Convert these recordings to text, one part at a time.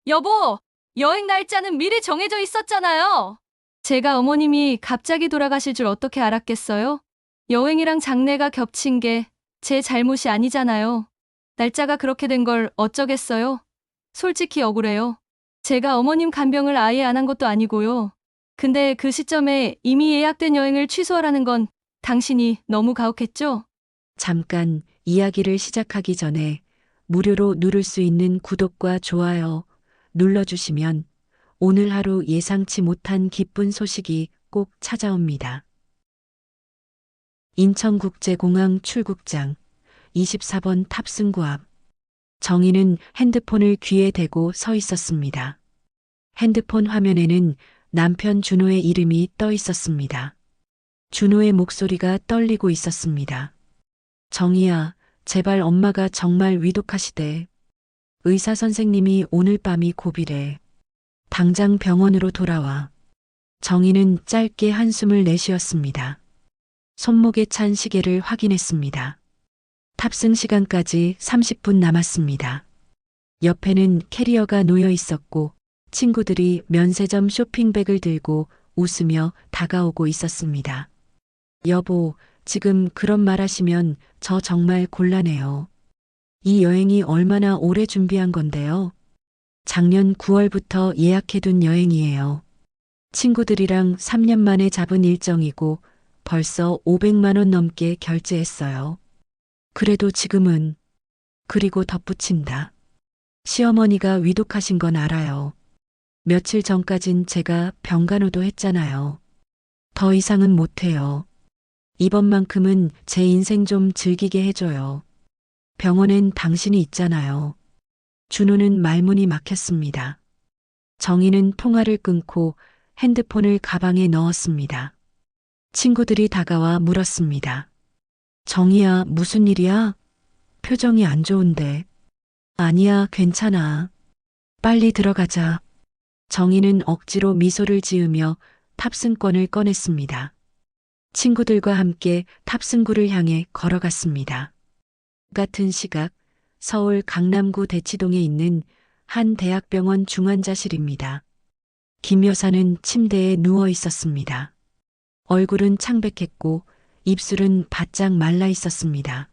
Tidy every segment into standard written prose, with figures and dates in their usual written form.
여보, 여행 날짜는 미리 정해져 있었잖아요. 제가 어머님이 갑자기 돌아가실 줄 어떻게 알았겠어요? 여행이랑 장례가 겹친 게 제 잘못이 아니잖아요. 날짜가 그렇게 된 걸 어쩌겠어요? 솔직히 억울해요. 제가 어머님 간병을 아예 안 한 것도 아니고요. 근데 그 시점에 이미 예약된 여행을 취소하라는 건 당신이 너무 가혹했죠? 잠깐 이야기를 시작하기 전에 무료로 누를 수 있는 구독과 좋아요 눌러주시면 오늘 하루 예상치 못한 기쁜 소식이 꼭 찾아옵니다. 인천국제공항 출국장 24번 탑승구 앞 정희는 핸드폰을 귀에 대고 서 있었습니다. 핸드폰 화면에는 남편 준호의 이름이 떠 있었습니다. 준호의 목소리가 떨리고 있었습니다. 정희야, 제발 엄마가 정말 위독하시대. 의사 선생님이 오늘 밤이 고비래. 당장 병원으로 돌아와. 정희는 짧게 한숨을 내쉬었습니다. 손목에 찬 시계를 확인했습니다. 탑승 시간까지 30분 남았습니다. 옆에는 캐리어가 놓여 있었고 친구들이 면세점 쇼핑백을 들고 웃으며 다가오고 있었습니다. 여보, 지금 그런 말 하시면 저 정말 곤란해요. 이 여행이 얼마나 오래 준비한 건데요. 작년 9월부터 예약해둔 여행이에요. 친구들이랑 3년 만에 잡은 일정이고 벌써 500만 원 넘게 결제했어요. 그래도 지금은 그리고 덧붙인다. 시어머니가 위독하신 건 알아요. 며칠 전까진 제가 병간호도 했잖아요. 더 이상은 못해요. 이번만큼은 제 인생 좀 즐기게 해줘요. 병원엔 당신이 있잖아요. 준호는 말문이 막혔습니다. 정희는 통화를 끊고 핸드폰을 가방에 넣었습니다. 친구들이 다가와 물었습니다. 정희야, 무슨 일이야? 표정이 안 좋은데. 아니야, 괜찮아. 빨리 들어가자. 정희는 억지로 미소를 지으며 탑승권을 꺼냈습니다. 친구들과 함께 탑승구를 향해 걸어갔습니다. 같은 시각 서울 강남구 대치동에 있는 한 대학병원 중환자실입니다. 김 여사는 침대에 누워 있었습니다. 얼굴은 창백했고 입술은 바짝 말라 있었습니다.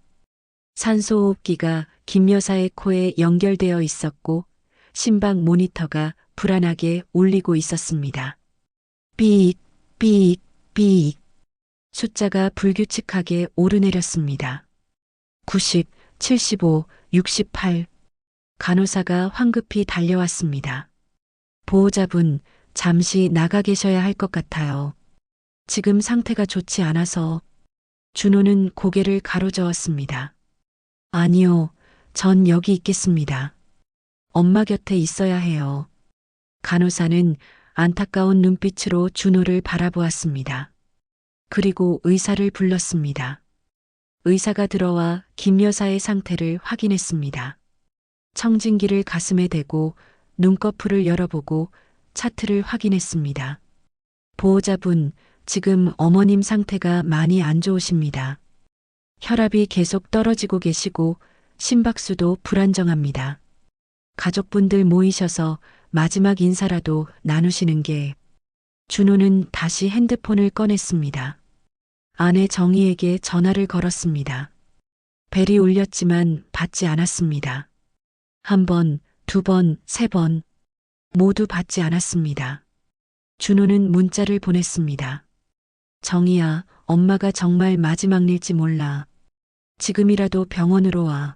산소호흡기가 김 여사의 코에 연결되어 있었고 심박 모니터가 불안하게 울리고 있었습니다. 삐익, 삐익, 삐익. 숫자가 불규칙하게 오르내렸습니다. 90, 75, 68. 간호사가 황급히 달려왔습니다. 보호자분, 잠시 나가 계셔야 할 것 같아요. 지금 상태가 좋지 않아서. 준호는 고개를 가로저었습니다. 아니요, 전 여기 있겠습니다. 엄마 곁에 있어야 해요. 간호사는 안타까운 눈빛으로 준호를 바라보았습니다. 그리고 의사를 불렀습니다. 의사가 들어와 김 여사의 상태를 확인했습니다. 청진기를 가슴에 대고 눈꺼풀을 열어보고 차트를 확인했습니다. 보호자분, 지금 어머님 상태가 많이 안 좋으십니다. 혈압이 계속 떨어지고 계시고 심박수도 불안정합니다. 가족분들 모이셔서 마지막 인사라도 나누시는 게. 준호는 다시 핸드폰을 꺼냈습니다. 아내 정희에게 전화를 걸었습니다. 벨이 울렸지만 받지 않았습니다. 한 번, 두 번, 세 번. 모두 받지 않았습니다. 준호는 문자를 보냈습니다. 정희야, 엄마가 정말 마지막 일지 몰라. 지금이라도 병원으로 와.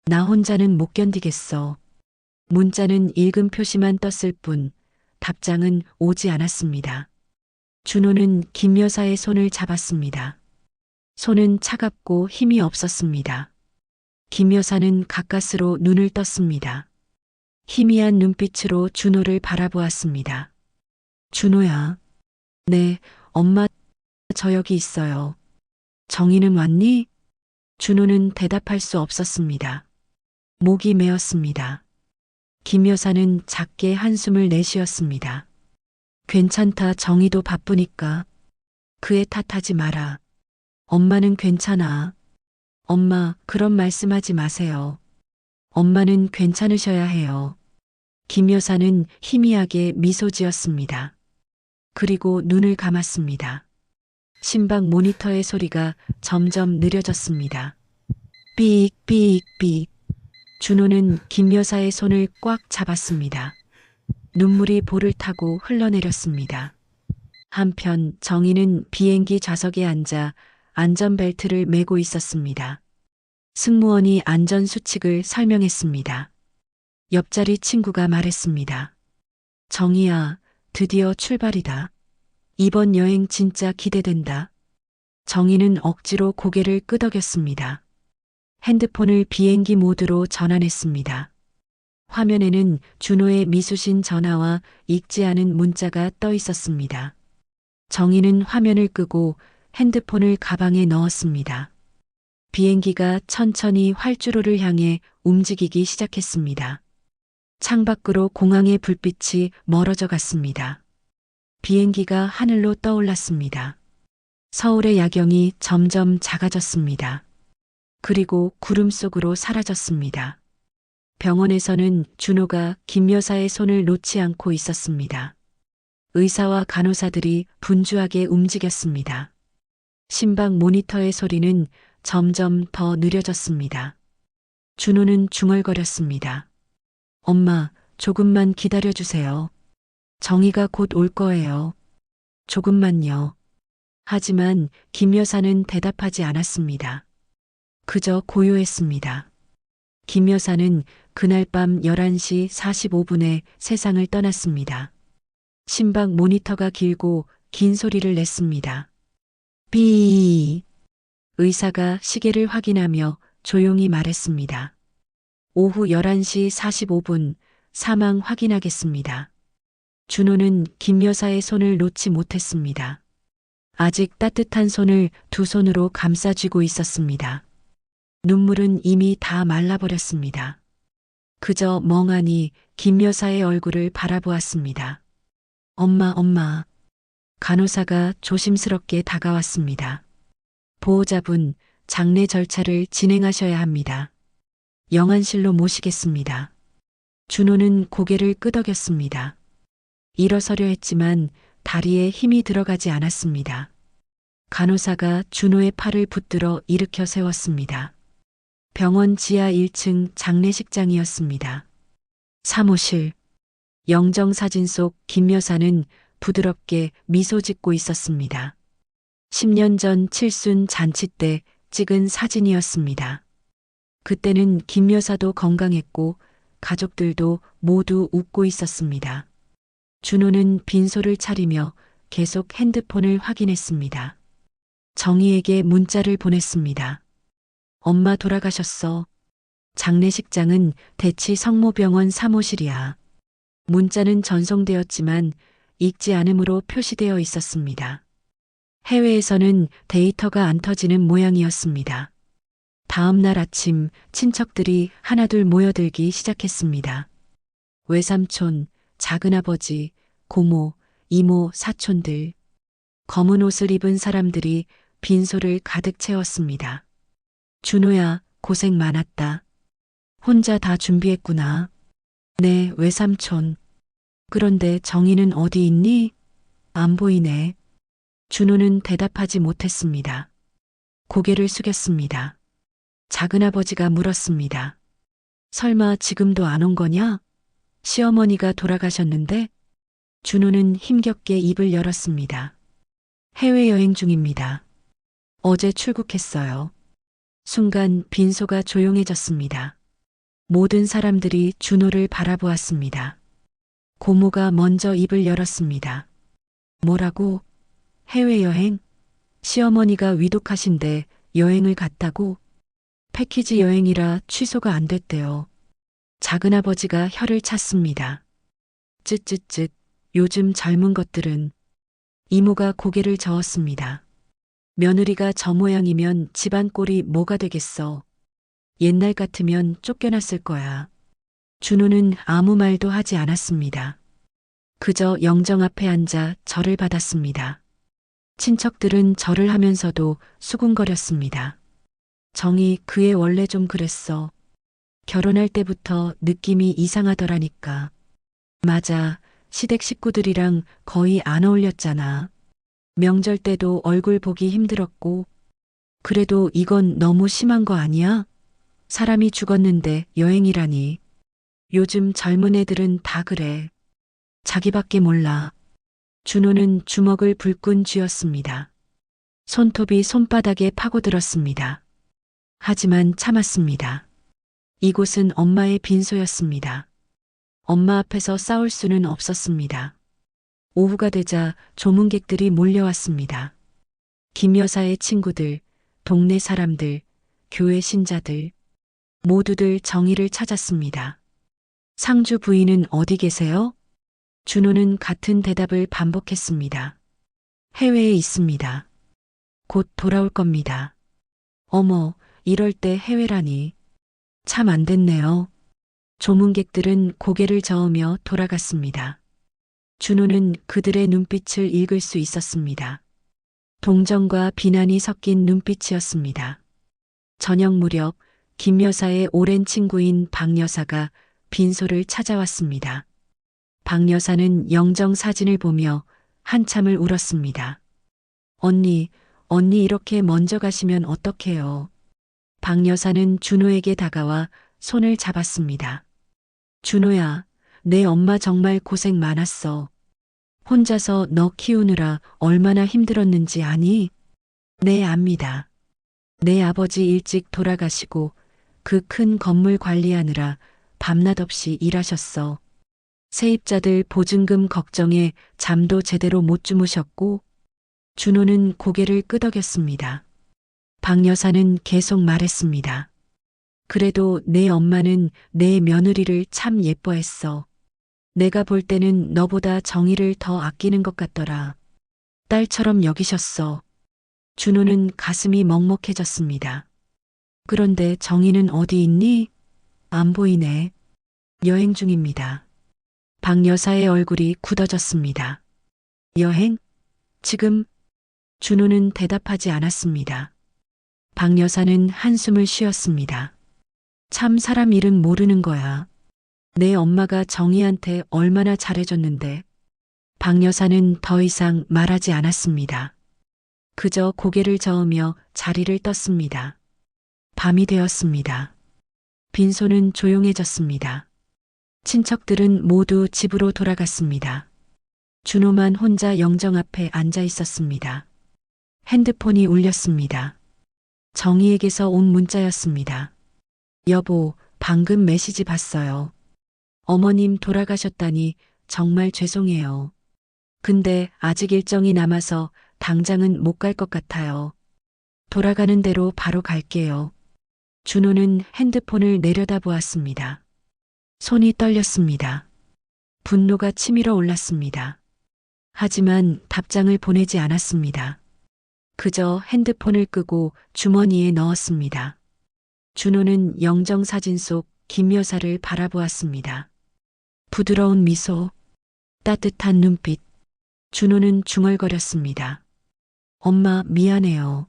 나 혼자는 못 견디겠어. 문자는 읽음 표시만 떴을 뿐 답장은 오지 않았습니다. 준호는 김 여사의 손을 잡았습니다. 손은 차갑고 힘이 없었습니다. 김 여사는 가까스로 눈을 떴습니다. 희미한 눈빛으로 준호를 바라보았습니다. 준호야. 네, 엄마, 저 여기 있어요. 정희는 왔니? 준호는 대답할 수 없었습니다. 목이 메었습니다. 김 여사는 작게 한숨을 내쉬었습니다. 괜찮다, 정희도 바쁘니까. 그애 탓하지 마라. 엄마는 괜찮아. 엄마, 그런 말씀하지 마세요. 엄마는 괜찮으셔야 해요. 김 여사는 희미하게 미소 지었습니다. 그리고 눈을 감았습니다. 신방 모니터의 소리가 점점 느려졌습니다. 삑, 삑, 삑. 준호는 김 여사의 손을 꽉 잡았습니다. 눈물이 볼을 타고 흘러내렸습니다. 한편 정희는 비행기 좌석에 앉아 안전벨트를 매고 있었습니다. 승무원이 안전수칙을 설명했습니다. 옆자리 친구가 말했습니다. 정희야, 드디어 출발이다. 이번 여행 진짜 기대된다. 정희는 억지로 고개를 끄덕였습니다. 핸드폰을 비행기 모드로 전환했습니다. 화면에는 준호의 미수신 전화와 읽지 않은 문자가 떠 있었습니다. 정희는 화면을 끄고 핸드폰을 가방에 넣었습니다. 비행기가 천천히 활주로를 향해 움직이기 시작했습니다. 창밖으로 공항의 불빛이 멀어져 갔습니다. 비행기가 하늘로 떠올랐습니다. 서울의 야경이 점점 작아졌습니다. 그리고 구름 속으로 사라졌습니다. 병원에서는 준호가 김 여사의 손을 놓지 않고 있었습니다. 의사와 간호사들이 분주하게 움직였습니다. 신방 모니터의 소리는 점점 더 느려졌습니다. 준호는 중얼거렸습니다. 엄마, 조금만 기다려주세요. 정희가 곧 올 거예요. 조금만요. 하지만 김 여사는 대답하지 않았습니다. 그저 고요했습니다. 김 여사는 그날 밤 11시 45분에 세상을 떠났습니다. 신방 모니터가 길고 긴 소리를 냈습니다. 삐. 의사가 시계를 확인하며 조용히 말했습니다. 오후 11시 45분 사망 확인하겠습니다. 준호는 김 여사의 손을 놓지 못했습니다. 아직 따뜻한 손을 두 손으로 감싸쥐고 있었습니다. 눈물은 이미 다 말라버렸습니다. 그저 멍하니 김 여사의 얼굴을 바라보았습니다. 엄마, 엄마. 간호사가 조심스럽게 다가왔습니다. 보호자분, 장례 절차를 진행하셔야 합니다. 영안실로 모시겠습니다. 준호는 고개를 끄덕였습니다. 일어서려 했지만 다리에 힘이 들어가지 않았습니다. 간호사가 준호의 팔을 붙들어 일으켜 세웠습니다. 병원 지하 1층 장례식장이었습니다. 사무실. 영정사진 속 김 여사는 부드럽게 미소 짓고 있었습니다. 10년 전 칠순 잔치 때 찍은 사진이었습니다. 그때는 김 여사도 건강했고 가족들도 모두 웃고 있었습니다. 준호는 빈소를 차리며 계속 핸드폰을 확인했습니다. 정희에게 문자를 보냈습니다. 엄마 돌아가셨어. 장례식장은 대치 성모병원 사무실이야. 문자는 전송되었지만 읽지 않음으로 표시되어 있었습니다. 해외에서는 데이터가 안 터지는 모양이었습니다. 다음 날 아침 친척들이 하나둘 모여들기 시작했습니다. 외삼촌, 작은아버지, 고모, 이모, 사촌들. 검은 옷을 입은 사람들이 빈소를 가득 채웠습니다. 준호야, 고생 많았다. 혼자 다 준비했구나. 네, 외삼촌. 그런데 정희는 어디 있니? 안 보이네. 준호는 대답하지 못했습니다. 고개를 숙였습니다. 작은아버지가 물었습니다. 설마 지금도 안 온 거냐? 시어머니가 돌아가셨는데? 준호는 힘겹게 입을 열었습니다. 해외여행 중입니다. 어제 출국했어요. 순간 빈소가 조용해졌습니다. 모든 사람들이 준호를 바라보았습니다. 고모가 먼저 입을 열었습니다. 뭐라고? 해외여행? 시어머니가 위독하신데 여행을 갔다고? 패키지 여행이라 취소가 안 됐대요. 작은아버지가 혀를 찼습니다. 쯧쯧쯧, 요즘 젊은 것들은. 이모가 고개를 저었습니다. 며느리가 저 모양이면 집안 꼴이 뭐가 되겠어. 옛날 같으면 쫓겨났을 거야. 준호는 아무 말도 하지 않았습니다. 그저 영정 앞에 앉아 절을 받았습니다. 친척들은 절을 하면서도 수군거렸습니다. 정이 그애 원래 좀 그랬어. 결혼할 때부터 느낌이 이상하더라니까. 맞아. 시댁 식구들이랑 거의 안 어울렸잖아. 명절 때도 얼굴 보기 힘들었고. 그래도 이건 너무 심한 거 아니야? 사람이 죽었는데 여행이라니. 요즘 젊은 애들은 다 그래. 자기밖에 몰라. 준호는 주먹을 불끈 쥐었습니다. 손톱이 손바닥에 파고들었습니다. 하지만 참았습니다. 이곳은 엄마의 빈소였습니다. 엄마 앞에서 싸울 수는 없었습니다. 오후가 되자 조문객들이 몰려왔습니다. 김 여사의 친구들, 동네 사람들, 교회 신자들, 모두들 정의를 찾았습니다. 상주 부인은 어디 계세요? 준호는 같은 대답을 반복했습니다. 해외에 있습니다. 곧 돌아올 겁니다. 어머, 이럴 때 해외라니. 참 안 됐네요. 조문객들은 고개를 저으며 돌아갔습니다. 준호는 그들의 눈빛을 읽을 수 있었습니다. 동정과 비난이 섞인 눈빛이었습니다. 저녁 무렵 김 여사의 오랜 친구인 박 여사가 빈소를 찾아왔습니다. 박 여사는 영정 사진을 보며 한참을 울었습니다. 언니 이렇게 먼저 가시면 어떡해요. 박 여사는 준호에게 다가와 손을 잡았습니다. 준호야, 내 엄마 정말 고생 많았어. 혼자서 너 키우느라 얼마나 힘들었는지 아니? 네, 압니다. 내 아버지 일찍 돌아가시고 그 큰 건물 관리하느라 밤낮 없이 일하셨어. 세입자들 보증금 걱정에 잠도 제대로 못 주무셨고. 준호는 고개를 끄덕였습니다. 박 여사는 계속 말했습니다. 그래도 내 엄마는 내 며느리를 참 예뻐했어. 내가 볼 때는 너보다 정의를 더 아끼는 것 같더라. 딸처럼 여기셨어. 준호는 가슴이 먹먹해졌습니다. 그런데 정의는 어디 있니? 안 보이네. 여행 중입니다. 박 여사의 얼굴이 굳어졌습니다. 여행? 지금? 준호는 대답하지 않았습니다. 박 여사는 한숨을 쉬었습니다. 참 사람 일은 모르는 거야. 내 엄마가 정희한테 얼마나 잘해줬는데. 박 여사는 더 이상 말하지 않았습니다. 그저 고개를 저으며 자리를 떴습니다. 밤이 되었습니다. 빈소는 조용해졌습니다. 친척들은 모두 집으로 돌아갔습니다. 준호만 혼자 영정 앞에 앉아 있었습니다. 핸드폰이 울렸습니다. 정희에게서 온 문자였습니다. 여보, 방금 메시지 봤어요. 어머님 돌아가셨다니 정말 죄송해요. 근데 아직 일정이 남아서 당장은 못 갈 것 같아요. 돌아가는 대로 바로 갈게요. 준호는 핸드폰을 내려다보았습니다. 손이 떨렸습니다. 분노가 치밀어 올랐습니다. 하지만 답장을 보내지 않았습니다. 그저 핸드폰을 끄고 주머니에 넣었습니다. 준호는 영정 사진 속 김 여사를 바라보았습니다. 부드러운 미소, 따뜻한 눈빛. 준호는 중얼거렸습니다. 엄마, 미안해요.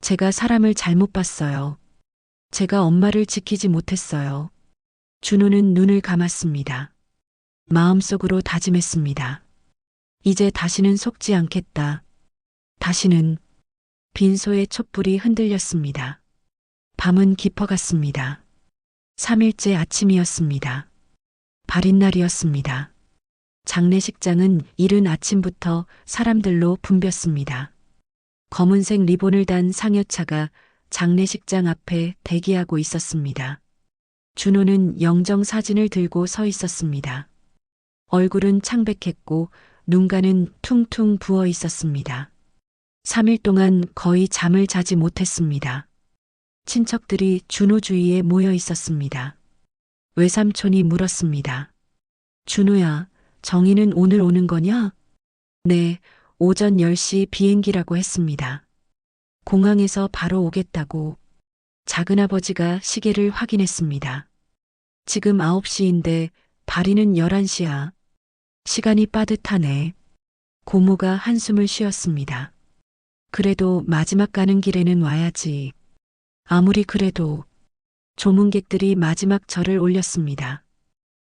제가 사람을 잘못 봤어요. 제가 엄마를 지키지 못했어요. 준호는 눈을 감았습니다. 마음속으로 다짐했습니다. 이제 다시는 속지 않겠다. 다시는. 빈소의 촛불이 흔들렸습니다. 밤은 깊어갔습니다. 3일째 아침이었습니다. 발인 날이었습니다. 장례식장은 이른 아침부터 사람들로 붐볐습니다. 검은색 리본을 단 상여차가 장례식장 앞에 대기하고 있었습니다. 준호는 영정 사진을 들고 서 있었습니다. 얼굴은 창백했고 눈가는 퉁퉁 부어 있었습니다. 3일 동안 거의 잠을 자지 못했습니다. 친척들이 준호 주위에 모여 있었습니다. 외삼촌이 물었습니다. 준호야, 정희는 오늘 오는 거냐? 네, 오전 10시 비행기라고 했습니다. 공항에서 바로 오겠다고. 작은아버지가 시계를 확인했습니다. 지금 9시인데 발인은 11시야. 시간이 빠듯하네. 고모가 한숨을 쉬었습니다. 그래도 마지막 가는 길에는 와야지. 아무리 그래도. 조문객들이 마지막 절을 올렸습니다.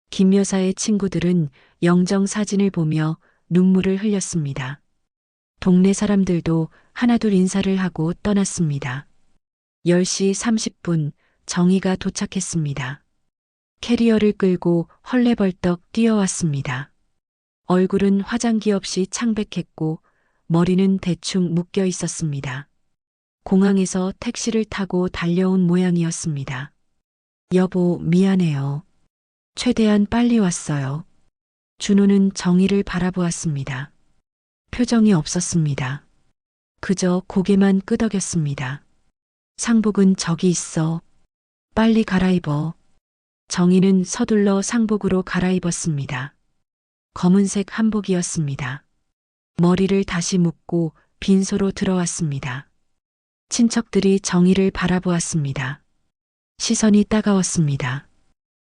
김 여사의 친구들은 영정 사진을 보며 눈물을 흘렸습니다. 동네 사람들도 하나둘 인사를 하고 떠났습니다. 10시 30분 정희가 도착했습니다. 캐리어를 끌고 헐레벌떡 뛰어왔습니다. 얼굴은 화장기 없이 창백했고 머리는 대충 묶여 있었습니다. 공항에서 택시를 타고 달려온 모양이었습니다. 여보, 미안해요. 최대한 빨리 왔어요. 준호는 정희를 바라보았습니다. 표정이 없었습니다. 그저 고개만 끄덕였습니다. 상복은 저기 있어. 빨리 갈아입어. 정희는 서둘러 상복으로 갈아입었습니다. 검은색 한복이었습니다. 머리를 다시 묶고 빈소로 들어왔습니다. 친척들이 정희를 바라보았습니다. 시선이 따가웠습니다.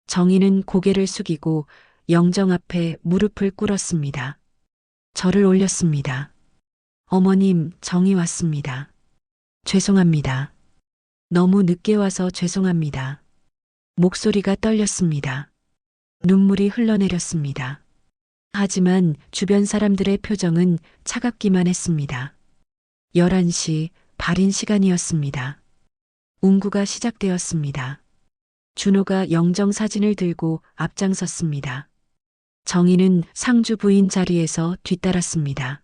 정희는 고개를 숙이고 영정 앞에 무릎을 꿇었습니다. 절을 올렸습니다. 어머님, 정희 왔습니다. 죄송합니다. 너무 늦게 와서 죄송합니다. 목소리가 떨렸습니다. 눈물이 흘러내렸습니다. 하지만 주변 사람들의 표정은 차갑기만 했습니다. 11시 발인 시간이었습니다. 운구가 시작되었습니다. 준호가 영정 사진을 들고 앞장섰습니다. 정희는 상주 부인 자리에서 뒤따랐습니다.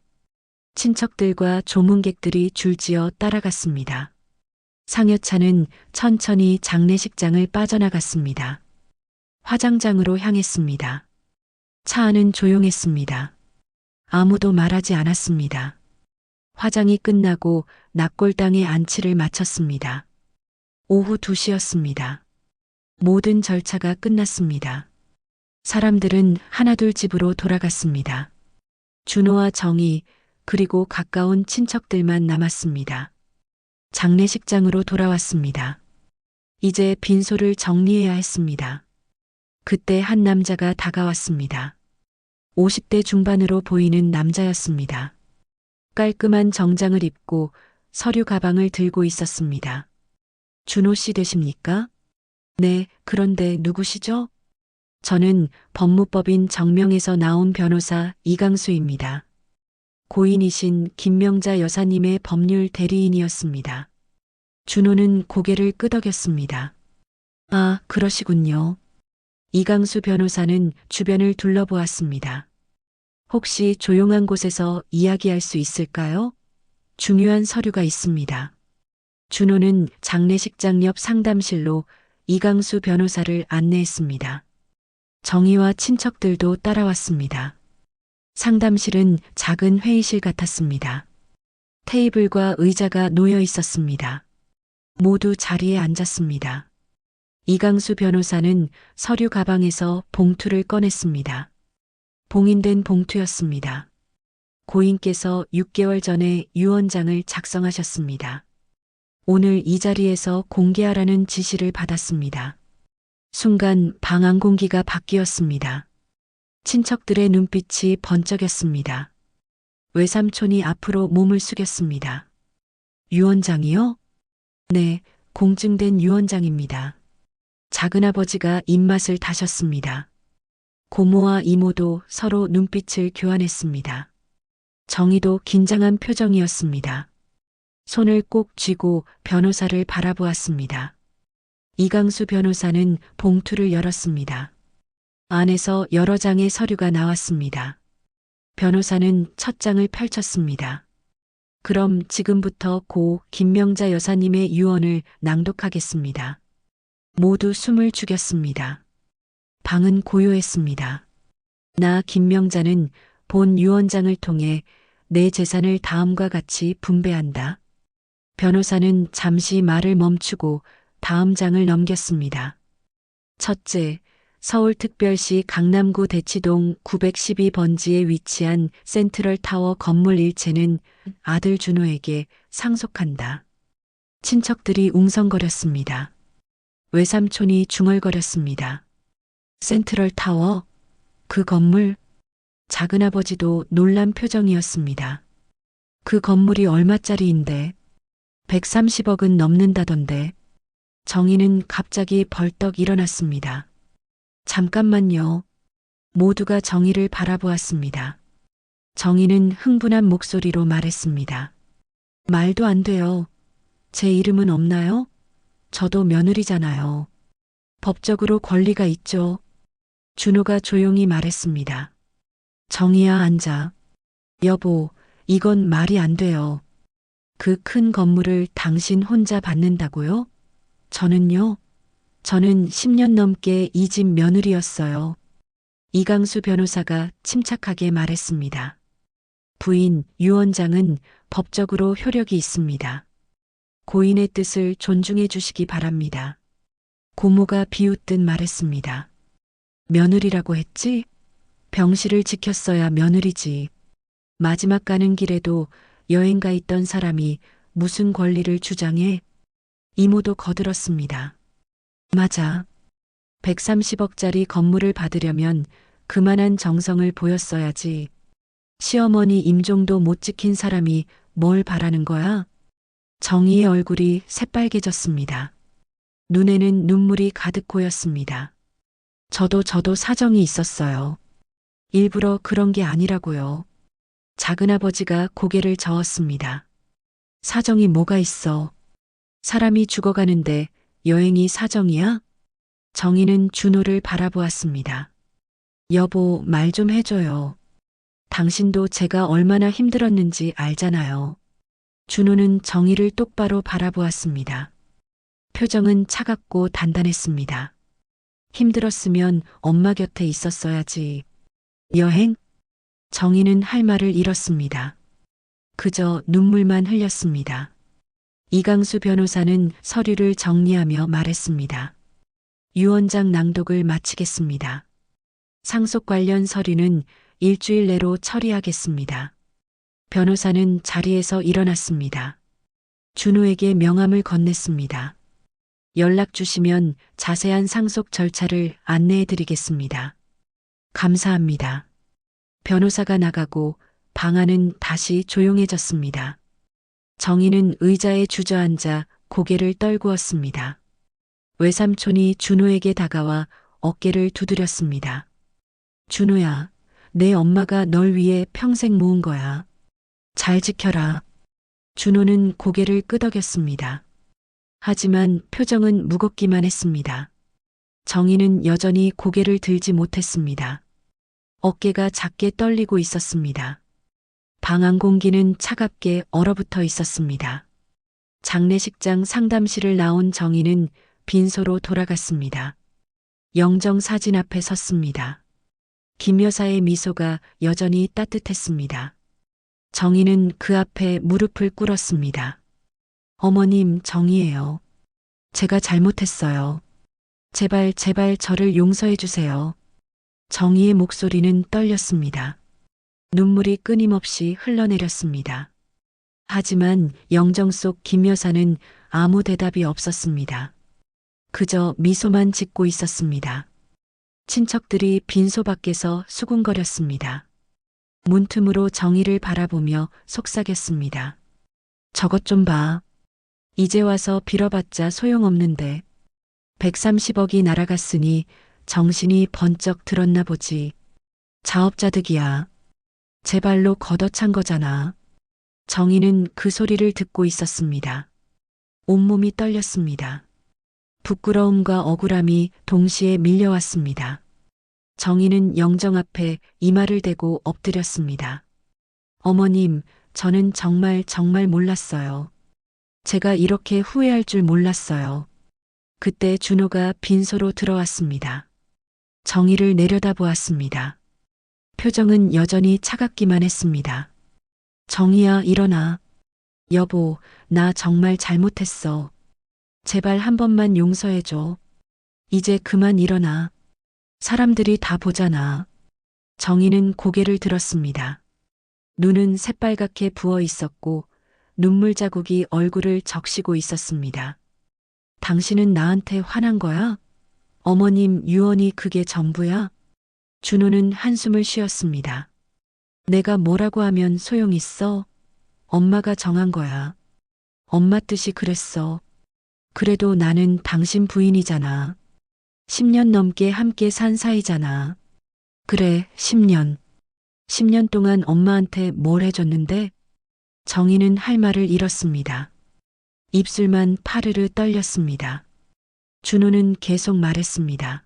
친척들과 조문객들이 줄지어 따라갔습니다. 상여차는 천천히 장례식장을 빠져나갔습니다. 화장장으로 향했습니다. 차 안은 조용했습니다. 아무도 말하지 않았습니다. 화장이 끝나고 낙골당의 안치를 마쳤습니다. 오후 2시였습니다. 모든 절차가 끝났습니다. 사람들은 하나둘 집으로 돌아갔습니다. 준호와 정희 그리고 가까운 친척들만 남았습니다. 장례식장으로 돌아왔습니다. 이제 빈소를 정리해야 했습니다. 그때 한 남자가 다가왔습니다. 50대 중반으로 보이는 남자였습니다. 깔끔한 정장을 입고 서류 가방을 들고 있었습니다. 준호 씨 되십니까? 네, 그런데 누구시죠? 저는 법무법인 정명에서 나온 변호사 이강수입니다. 고인이신 김명자 여사님의 법률 대리인이었습니다. 준호는 고개를 끄덕였습니다. 아, 그러시군요. 이강수 변호사는 주변을 둘러보았습니다. 혹시 조용한 곳에서 이야기할 수 있을까요? 중요한 서류가 있습니다. 준호는 장례식장 옆 상담실로 이강수 변호사를 안내했습니다. 정희와 친척들도 따라왔습니다. 상담실은 작은 회의실 같았습니다. 테이블과 의자가 놓여 있었습니다. 모두 자리에 앉았습니다. 이강수 변호사는 서류 가방에서 봉투를 꺼냈습니다. 봉인된 봉투였습니다. 고인께서 6개월 전에 유언장을 작성하셨습니다. 오늘 이 자리에서 공개하라는 지시를 받았습니다. 순간 방 안 공기가 바뀌었습니다. 친척들의 눈빛이 번쩍였습니다. 외삼촌이 앞으로 몸을 숙였습니다. 유언장이요? 네, 공증된 유언장입니다. 작은아버지가 입맛을 다셨습니다. 고모와 이모도 서로 눈빛을 교환했습니다. 정희도 긴장한 표정이었습니다. 손을 꼭 쥐고 변호사를 바라보았습니다. 이강수 변호사는 봉투를 열었습니다. 안에서 여러 장의 서류가 나왔습니다. 변호사는 첫 장을 펼쳤습니다. 그럼 지금부터 고 김명자 여사님의 유언을 낭독하겠습니다. 모두 숨을 죽였습니다. 방은 고요했습니다. 나 김명자는 본 유언장을 통해 내 재산을 다음과 같이 분배한다. 변호사는 잠시 말을 멈추고 다음 장을 넘겼습니다. 첫째, 서울특별시 강남구 대치동 912번지에 위치한 센트럴타워 건물 일체는 아들 준호에게 상속한다. 친척들이 웅성거렸습니다. 외삼촌이 중얼거렸습니다. 센트럴타워? 그 건물? 작은아버지도 놀란 표정이었습니다. 그 건물이 얼마짜리인데? 130억은 넘는다던데. 정희는 갑자기 벌떡 일어났습니다. 잠깐만요. 모두가 정희를 바라보았습니다. 정희는 흥분한 목소리로 말했습니다. 말도 안 돼요. 제 이름은 없나요? 저도 며느리잖아요. 법적으로 권리가 있죠. 준호가 조용히 말했습니다. 정희야, 앉아. 여보, 이건 말이 안 돼요. 그 큰 건물을 당신 혼자 받는다고요? 저는요? 저는 10년 넘게 이 집 며느리였어요. 이강수 변호사가 침착하게 말했습니다. 부인 유 원장은 법적으로 효력이 있습니다. 고인의 뜻을 존중해 주시기 바랍니다. 고모가 비웃듯 말했습니다. 며느리라고 했지? 병실을 지켰어야 며느리지. 마지막 가는 길에도 여행가 있던 사람이 무슨 권리를 주장해? 이모도 거들었습니다. 맞아. 130억짜리 건물을 받으려면 그만한 정성을 보였어야지. 시어머니 임종도 못 지킨 사람이 뭘 바라는 거야? 정희의 얼굴이 새빨개졌습니다. 눈에는 눈물이 가득 고였습니다. 저도 사정이 있었어요. 일부러 그런 게 아니라고요. 작은아버지가 고개를 저었습니다. 사정이 뭐가 있어? 사람이 죽어가는데 여행이 사정이야? 정희는 준호를 바라보았습니다. 여보, 말 좀 해줘요. 당신도 제가 얼마나 힘들었는지 알잖아요. 준호는 정희를 똑바로 바라보았습니다. 표정은 차갑고 단단했습니다. 힘들었으면 엄마 곁에 있었어야지. 여행? 정희는 할 말을 잃었습니다. 그저 눈물만 흘렸습니다. 이강수 변호사는 서류를 정리하며 말했습니다. 유 원장 낭독을 마치겠습니다. 상속 관련 서류는 일주일 내로 처리하겠습니다. 변호사는 자리에서 일어났습니다. 준호에게 명함을 건넸습니다. 연락 주시면 자세한 상속 절차를 안내해 드리겠습니다. 감사합니다. 변호사가 나가고 방 안은 다시 조용해졌습니다. 정희는 의자에 주저앉아 고개를 떨구었습니다. 외삼촌이 준호에게 다가와 어깨를 두드렸습니다. 준호야, 내 엄마가 널 위해 평생 모은 거야. 잘 지켜라. 준호는 고개를 끄덕였습니다. 하지만 표정은 무겁기만 했습니다. 정희는 여전히 고개를 들지 못했습니다. 어깨가 작게 떨리고 있었습니다. 방 안 공기는 차갑게 얼어붙어 있었습니다. 장례식장 상담실을 나온 정희는 빈소로 돌아갔습니다. 영정 사진 앞에 섰습니다. 김 여사의 미소가 여전히 따뜻했습니다. 정희는 그 앞에 무릎을 꿇었습니다. 어머님, 정희예요. 제가 잘못했어요. 제발 저를 용서해 주세요. 정희의 목소리는 떨렸습니다. 눈물이 끊임없이 흘러내렸습니다. 하지만 영정 속 김 여사는 아무 대답이 없었습니다. 그저 미소만 짓고 있었습니다. 친척들이 빈소 밖에서 수군거렸습니다. 문틈으로 정희를 바라보며 속삭였습니다. 저것 좀 봐. 이제 와서 빌어봤자 소용없는데 130억이 날아갔으니 정신이 번쩍 들었나 보지. 자업자득이야. 제 발로 걷어찬 거잖아. 정희는 그 소리를 듣고 있었습니다. 온몸이 떨렸습니다. 부끄러움과 억울함이 동시에 밀려왔습니다. 정희는 영정 앞에 이마를 대고 엎드렸습니다. 어머님, 저는 정말 몰랐어요. 제가 이렇게 후회할 줄 몰랐어요. 그때 준호가 빈소로 들어왔습니다. 정희를 내려다보았습니다. 표정은 여전히 차갑기만 했습니다. 정희야, 일어나. 여보, 나 정말 잘못했어. 제발 한 번만 용서해줘. 이제 그만 일어나. 사람들이 다 보잖아. 정희는 고개를 들었습니다. 눈은 새빨갛게 부어 있었고 눈물 자국이 얼굴을 적시고 있었습니다. 당신은 나한테 화난 거야? 어머님, 유언이 그게 전부야? 준호는 한숨을 쉬었습니다. 내가 뭐라고 하면 소용있어? 엄마가 정한 거야. 엄마 뜻이 그랬어. 그래도 나는 당신 부인이잖아. 10년 넘게 함께 산 사이잖아. 그래, 10년. 10년 동안 엄마한테 뭘 해줬는데? 정희는 할 말을 잃었습니다. 입술만 파르르 떨렸습니다. 준호는 계속 말했습니다.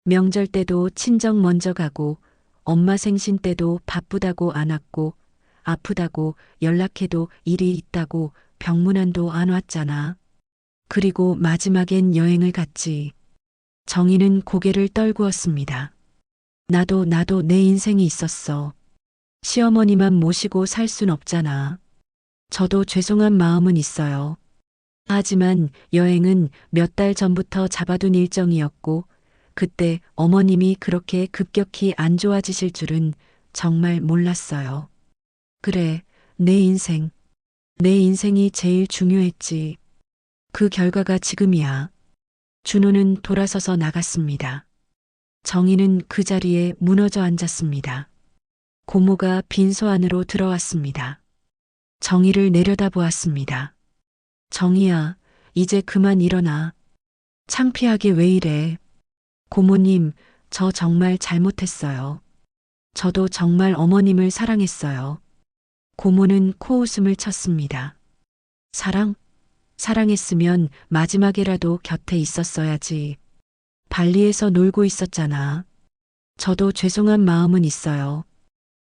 명절 때도 친정 먼저 가고, 엄마 생신 때도 바쁘다고 안 왔고, 아프다고 연락해도 일이 있다고 병문안도 안 왔잖아. 그리고 마지막엔 여행을 갔지. 정희는 고개를 떨구었습니다. 나도 내 인생이 있었어. 시어머니만 모시고 살 순 없잖아. 저도 죄송한 마음은 있어요. 하지만 여행은 몇 달 전부터 잡아둔 일정이었고, 그때 어머님이 그렇게 급격히 안 좋아지실 줄은 정말 몰랐어요. 그래, 내 인생이 제일 중요했지. 그 결과가 지금이야. 준호는 돌아서서 나갔습니다. 정희는 그 자리에 무너져 앉았습니다. 고모가 빈소 안으로 들어왔습니다. 정희를 내려다보았습니다. 정희야, 이제 그만 일어나. 창피하게 왜 이래. 고모님, 저 정말 잘못했어요. 저도 정말 어머님을 사랑했어요. 고모는 코웃음을 쳤습니다. 사랑했으면 마지막에라도 곁에 있었어야지. 발리에서 놀고 있었잖아. 저도 죄송한 마음은 있어요.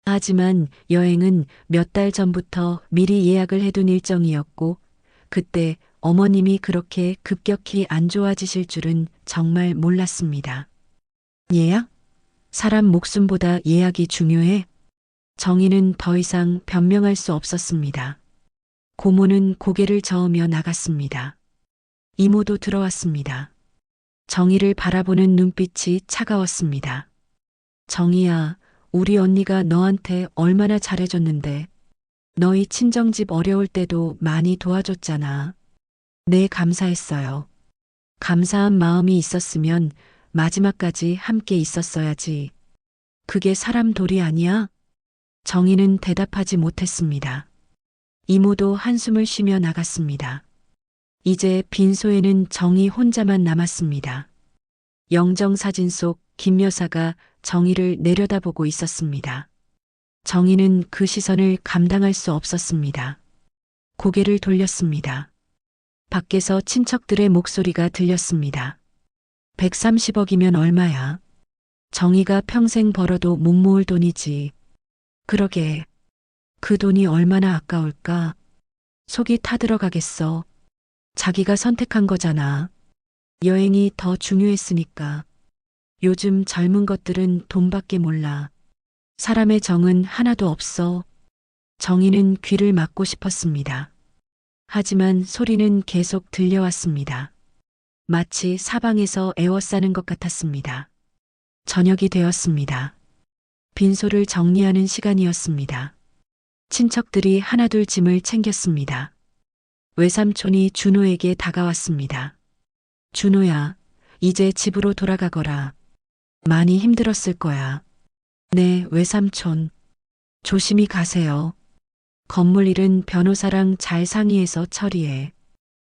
하지만 여행은 몇 달 전부터 미리 예약을 해둔 일정이었고, 그때 어머님이 그렇게 급격히 안 좋아지실 줄은 정말 몰랐습니다. 예약? 사람 목숨보다 예약이 중요해? 정희는 더 이상 변명할 수 없었습니다. 고모는 고개를 저으며 나갔습니다. 이모도 들어왔습니다. 정희를 바라보는 눈빛이 차가웠습니다. 정희야, 우리 언니가 너한테 얼마나 잘해줬는데. 너희 친정집 어려울 때도 많이 도와줬잖아. 네, 감사했어요. 감사한 마음이 있었으면 마지막까지 함께 있었어야지. 그게 사람 도리 아니야? 정희는 대답하지 못했습니다. 이모도 한숨을 쉬며 나갔습니다. 이제 빈소에는 정희 혼자만 남았습니다. 영정사진 속 김 여사가 정희를 내려다보고 있었습니다. 정희는 그 시선을 감당할 수 없었습니다. 고개를 돌렸습니다. 밖에서 친척들의 목소리가 들렸습니다. 130억이면 얼마야? 정희가 평생 벌어도 못 모을 돈이지. 그러게. 그 돈이 얼마나 아까울까? 속이 타들어가겠어. 자기가 선택한 거잖아. 여행이 더 중요했으니까. 요즘 젊은 것들은 돈밖에 몰라. 사람의 정은 하나도 없어. 정희는 귀를 막고 싶었습니다. 하지만 소리는 계속 들려왔습니다. 마치 사방에서 애워싸는 것 같았습니다. 저녁이 되었습니다. 빈소를 정리하는 시간이었습니다. 친척들이 하나둘 짐을 챙겼습니다. 외삼촌이 준호에게 다가왔습니다. 준호야, 이제 집으로 돌아가거라. 많이 힘들었을 거야. 네, 외삼촌. 조심히 가세요. 건물 일은 변호사랑 잘 상의해서 처리해.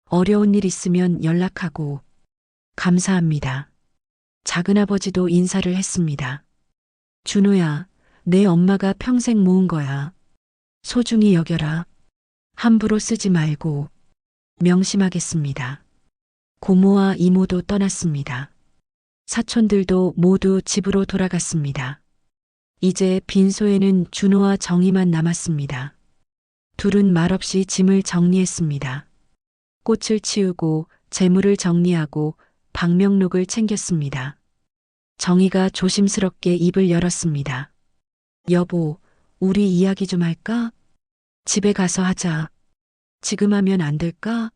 어려운 일 있으면 연락하고. 감사합니다. 작은아버지도 인사를 했습니다. 준호야, 내 엄마가 평생 모은 거야. 소중히 여겨라. 함부로 쓰지 말고. 명심하겠습니다. 고모와 이모도 떠났습니다. 사촌들도 모두 집으로 돌아갔습니다. 이제 빈소에는 준호와 정희만 남았습니다. 둘은 말없이 짐을 정리했습니다. 꽃을 치우고 재물을 정리하고 방명록을 챙겼습니다. 정희가 조심스럽게 입을 열었습니다. 여보, 우리 이야기 좀 할까? 집에 가서 하자. 지금 하면 안 될까?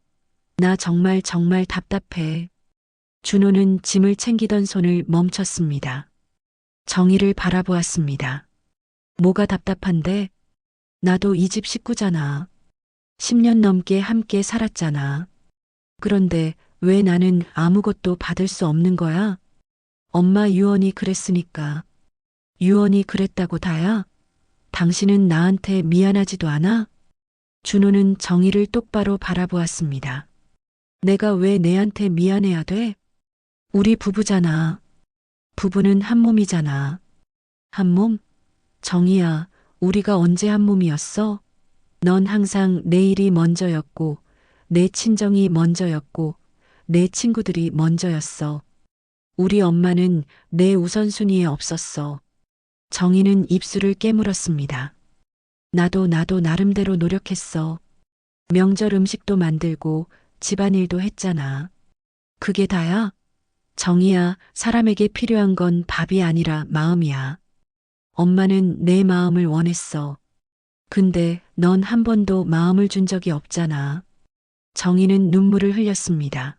나 정말 답답해. 준호는 짐을 챙기던 손을 멈췄습니다. 정희를 바라보았습니다. 뭐가 답답한데? 나도 이 집 식구잖아. 10년 넘게 함께 살았잖아. 그런데 왜 나는 아무것도 받을 수 없는 거야? 엄마 유언이 그랬으니까. 유언이 그랬다고 다야? 당신은 나한테 미안하지도 않아? 준호는 정희를 똑바로 바라보았습니다. 내가 왜 내한테 미안해야 돼? 우리 부부잖아. 부부는 한 몸이잖아. 한 몸? 정희야, 우리가 언제 한 몸이었어? 넌 항상 내 일이 먼저였고, 내 친정이 먼저였고, 내 친구들이 먼저였어. 우리 엄마는 내 우선순위에 없었어. 정희는 입술을 깨물었습니다. 나도 나름대로 노력했어. 명절 음식도 만들고 집안일도 했잖아. 그게 다야? 정희야, 사람에게 필요한 건 밥이 아니라 마음이야. 엄마는 내 마음을 원했어. 근데 넌 한 번도 마음을 준 적이 없잖아. 정희는 눈물을 흘렸습니다.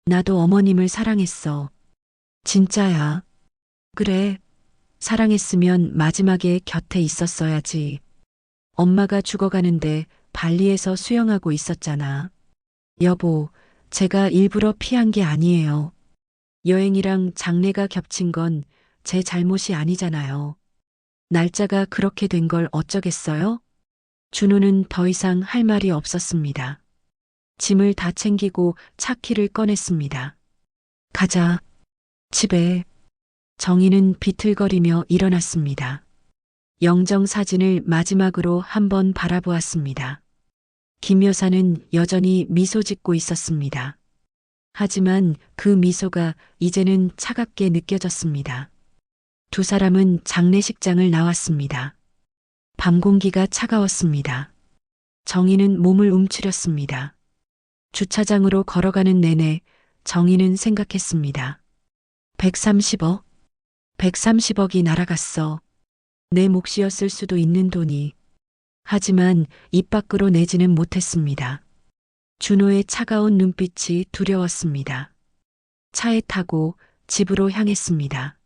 나도 어머님을 사랑했어. 진짜야. 그래. 사랑했으면 마지막에 곁에 있었어야지. 엄마가 죽어가는데 발리에서 수영하고 있었잖아. 여보, 제가 일부러 피한 게 아니에요. 여행이랑 장례가 겹친 건 제 잘못이 아니잖아요. 날짜가 그렇게 된 걸 어쩌겠어요? 준호는 더 이상 할 말이 없었습니다. 짐을 다 챙기고 차키를 꺼냈습니다. 가자. 집에. 정희는 비틀거리며 일어났습니다. 영정 사진을 마지막으로 한번 바라보았습니다. 김 여사는 여전히 미소 짓고 있었습니다. 하지만 그 미소가 이제는 차갑게 느껴졌습니다. 두 사람은 장례식장을 나왔습니다. 밤 공기가 차가웠습니다. 정희는 몸을 움츠렸습니다. 주차장으로 걸어가는 내내 정희는 생각했습니다. 130억? 130억이 날아갔어. 내 몫이었을 수도 있는 돈이. 하지만 입 밖으로 내지는 못했습니다. 준호의 차가운 눈빛이 두려웠습니다. 차에 타고 집으로 향했습니다.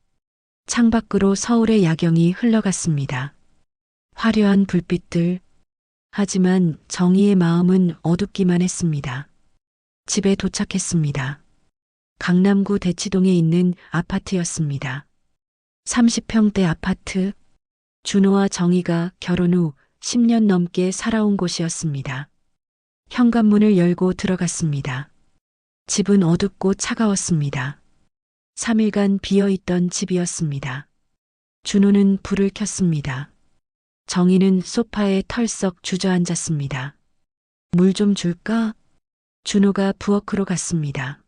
창밖으로 서울의 야경이 흘러갔습니다. 화려한 불빛들. 하지만 정희의 마음은 어둡기만 했습니다. 집에 도착했습니다. 강남구 대치동에 있는 아파트였습니다. 30평대 아파트. 준호와 정희가 결혼 후 10년 넘게 살아온 곳이었습니다. 현관문을 열고 들어갔습니다. 집은 어둡고 차가웠습니다. 3일간 비어있던 집이었습니다. 준호는 불을 켰습니다. 정희는 소파에 털썩 주저앉았습니다. 물 좀 줄까? 준호가 부엌으로 갔습니다.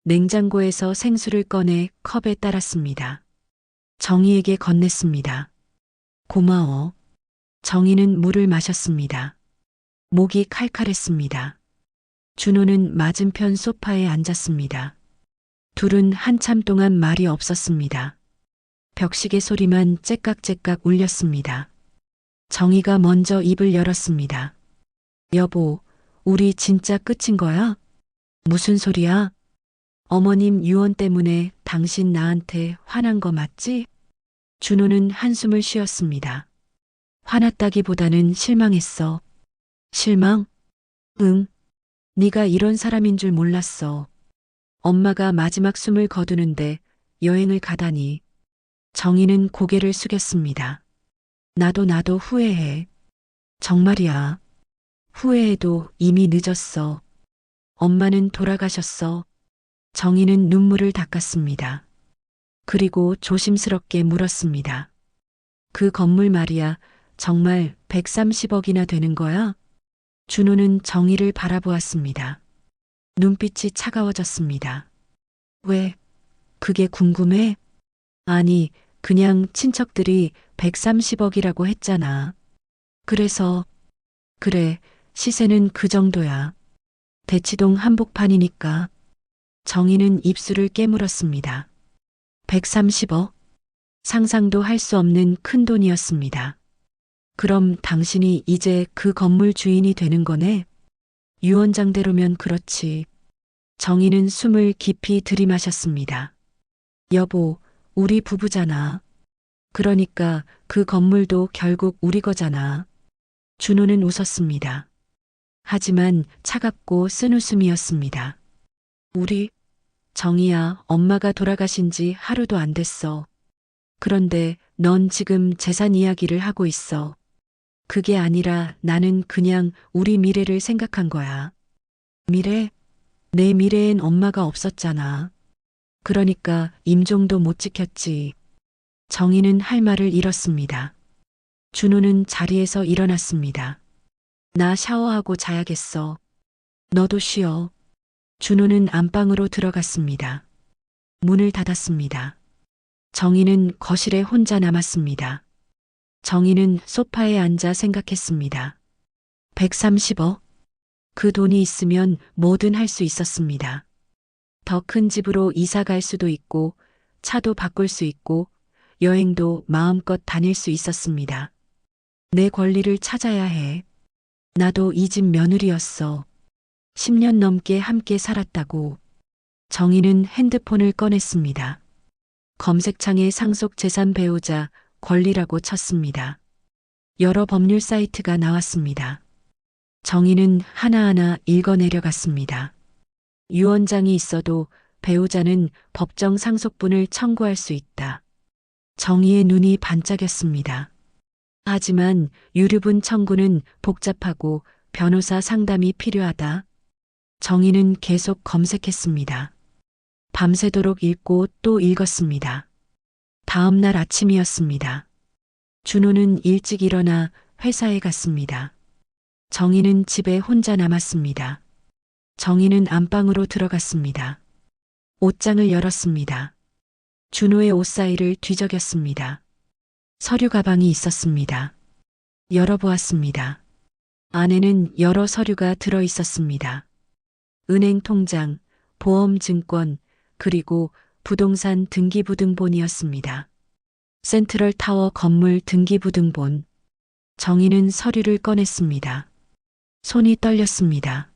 냉장고에서 생수를 꺼내 컵에 따랐습니다. 정희에게 건넸습니다. 고마워. 정희는 물을 마셨습니다. 목이 칼칼했습니다. 준호는 맞은편 소파에 앉았습니다. 둘은 한참 동안 말이 없었습니다. 벽시계 소리만 째깍째깍 울렸습니다. 정희가 먼저 입을 열었습니다. 여보, 우리 진짜 끝인 거야? 무슨 소리야? 어머님 유언 때문에 당신 나한테 화난 거 맞지? 준호는 한숨을 쉬었습니다. 화났다기보다는 실망했어. 실망? 응. 네가 이런 사람인 줄 몰랐어. 엄마가 마지막 숨을 거두는데 여행을 가다니. 정희는 고개를 숙였습니다. 나도 후회해. 정말이야. 후회해도 이미 늦었어. 엄마는 돌아가셨어. 정희는 눈물을 닦았습니다. 그리고 조심스럽게 물었습니다. 그 건물 말이야, 정말 130억이나 되는 거야? 준호는 정희를 바라보았습니다. 눈빛이 차가워졌습니다. 왜? 그게 궁금해? 아니, 그냥 친척들이 130억이라고 했잖아. 그래서, 그래, 시세는 그 정도야. 대치동 한복판이니까. 정희는 입술을 깨물었습니다. 130억? 상상도 할 수 없는 큰 돈이었습니다. 그럼 당신이 이제 그 건물 주인이 되는 거네? 유언장대로면 그렇지. 정희는 숨을 깊이 들이마셨습니다. 여보, 우리 부부잖아. 그러니까 그 건물도 결국 우리 거잖아. 준호는 웃었습니다. 하지만 차갑고 쓴 웃음이었습니다. 우리? 정희야, 엄마가 돌아가신 지 하루도 안 됐어. 그런데 넌 지금 재산 이야기를 하고 있어. 그게 아니라 나는 그냥 우리 미래를 생각한 거야. 미래? 내 미래엔 엄마가 없었잖아. 그러니까 임종도 못 지켰지. 정희는 할 말을 잃었습니다. 준호는 자리에서 일어났습니다. 나 샤워하고 자야겠어. 너도 쉬어. 준호는 안방으로 들어갔습니다. 문을 닫았습니다. 정희는 거실에 혼자 남았습니다. 정희는 소파에 앉아 생각했습니다. 130억? 그 돈이 있으면 뭐든 할 수 있었습니다. 더 큰 집으로 이사 갈 수도 있고, 차도 바꿀 수 있고, 여행도 마음껏 다닐 수 있었습니다. 내 권리를 찾아야 해. 나도 이 집 며느리였어. 10년 넘게 함께 살았다고. 정희는 핸드폰을 꺼냈습니다. 검색창에 상속 재산 배우자 권리라고 쳤습니다. 여러 법률 사이트가 나왔습니다. 정희는 하나하나 읽어내려갔습니다. 유언장이 있어도 배우자는 법정 상속분을 청구할 수 있다. 정희의 눈이 반짝였습니다. 하지만 유류분 청구는 복잡하고 변호사 상담이 필요하다. 정희는 계속 검색했습니다. 밤새도록 읽고 또 읽었습니다. 다음 날 아침이었습니다. 준호는 일찍 일어나 회사에 갔습니다. 정희는 집에 혼자 남았습니다. 정희는 안방으로 들어갔습니다. 옷장을 열었습니다. 준호의 옷 사이를 뒤적였습니다. 서류 가방이 있었습니다. 열어보았습니다. 안에는 여러 서류가 들어 있었습니다. 은행 통장, 보험 증권, 그리고 부동산 등기부등본이었습니다. 센트럴 타워 건물 등기부등본. 정희는 서류를 꺼냈습니다. 손이 떨렸습니다.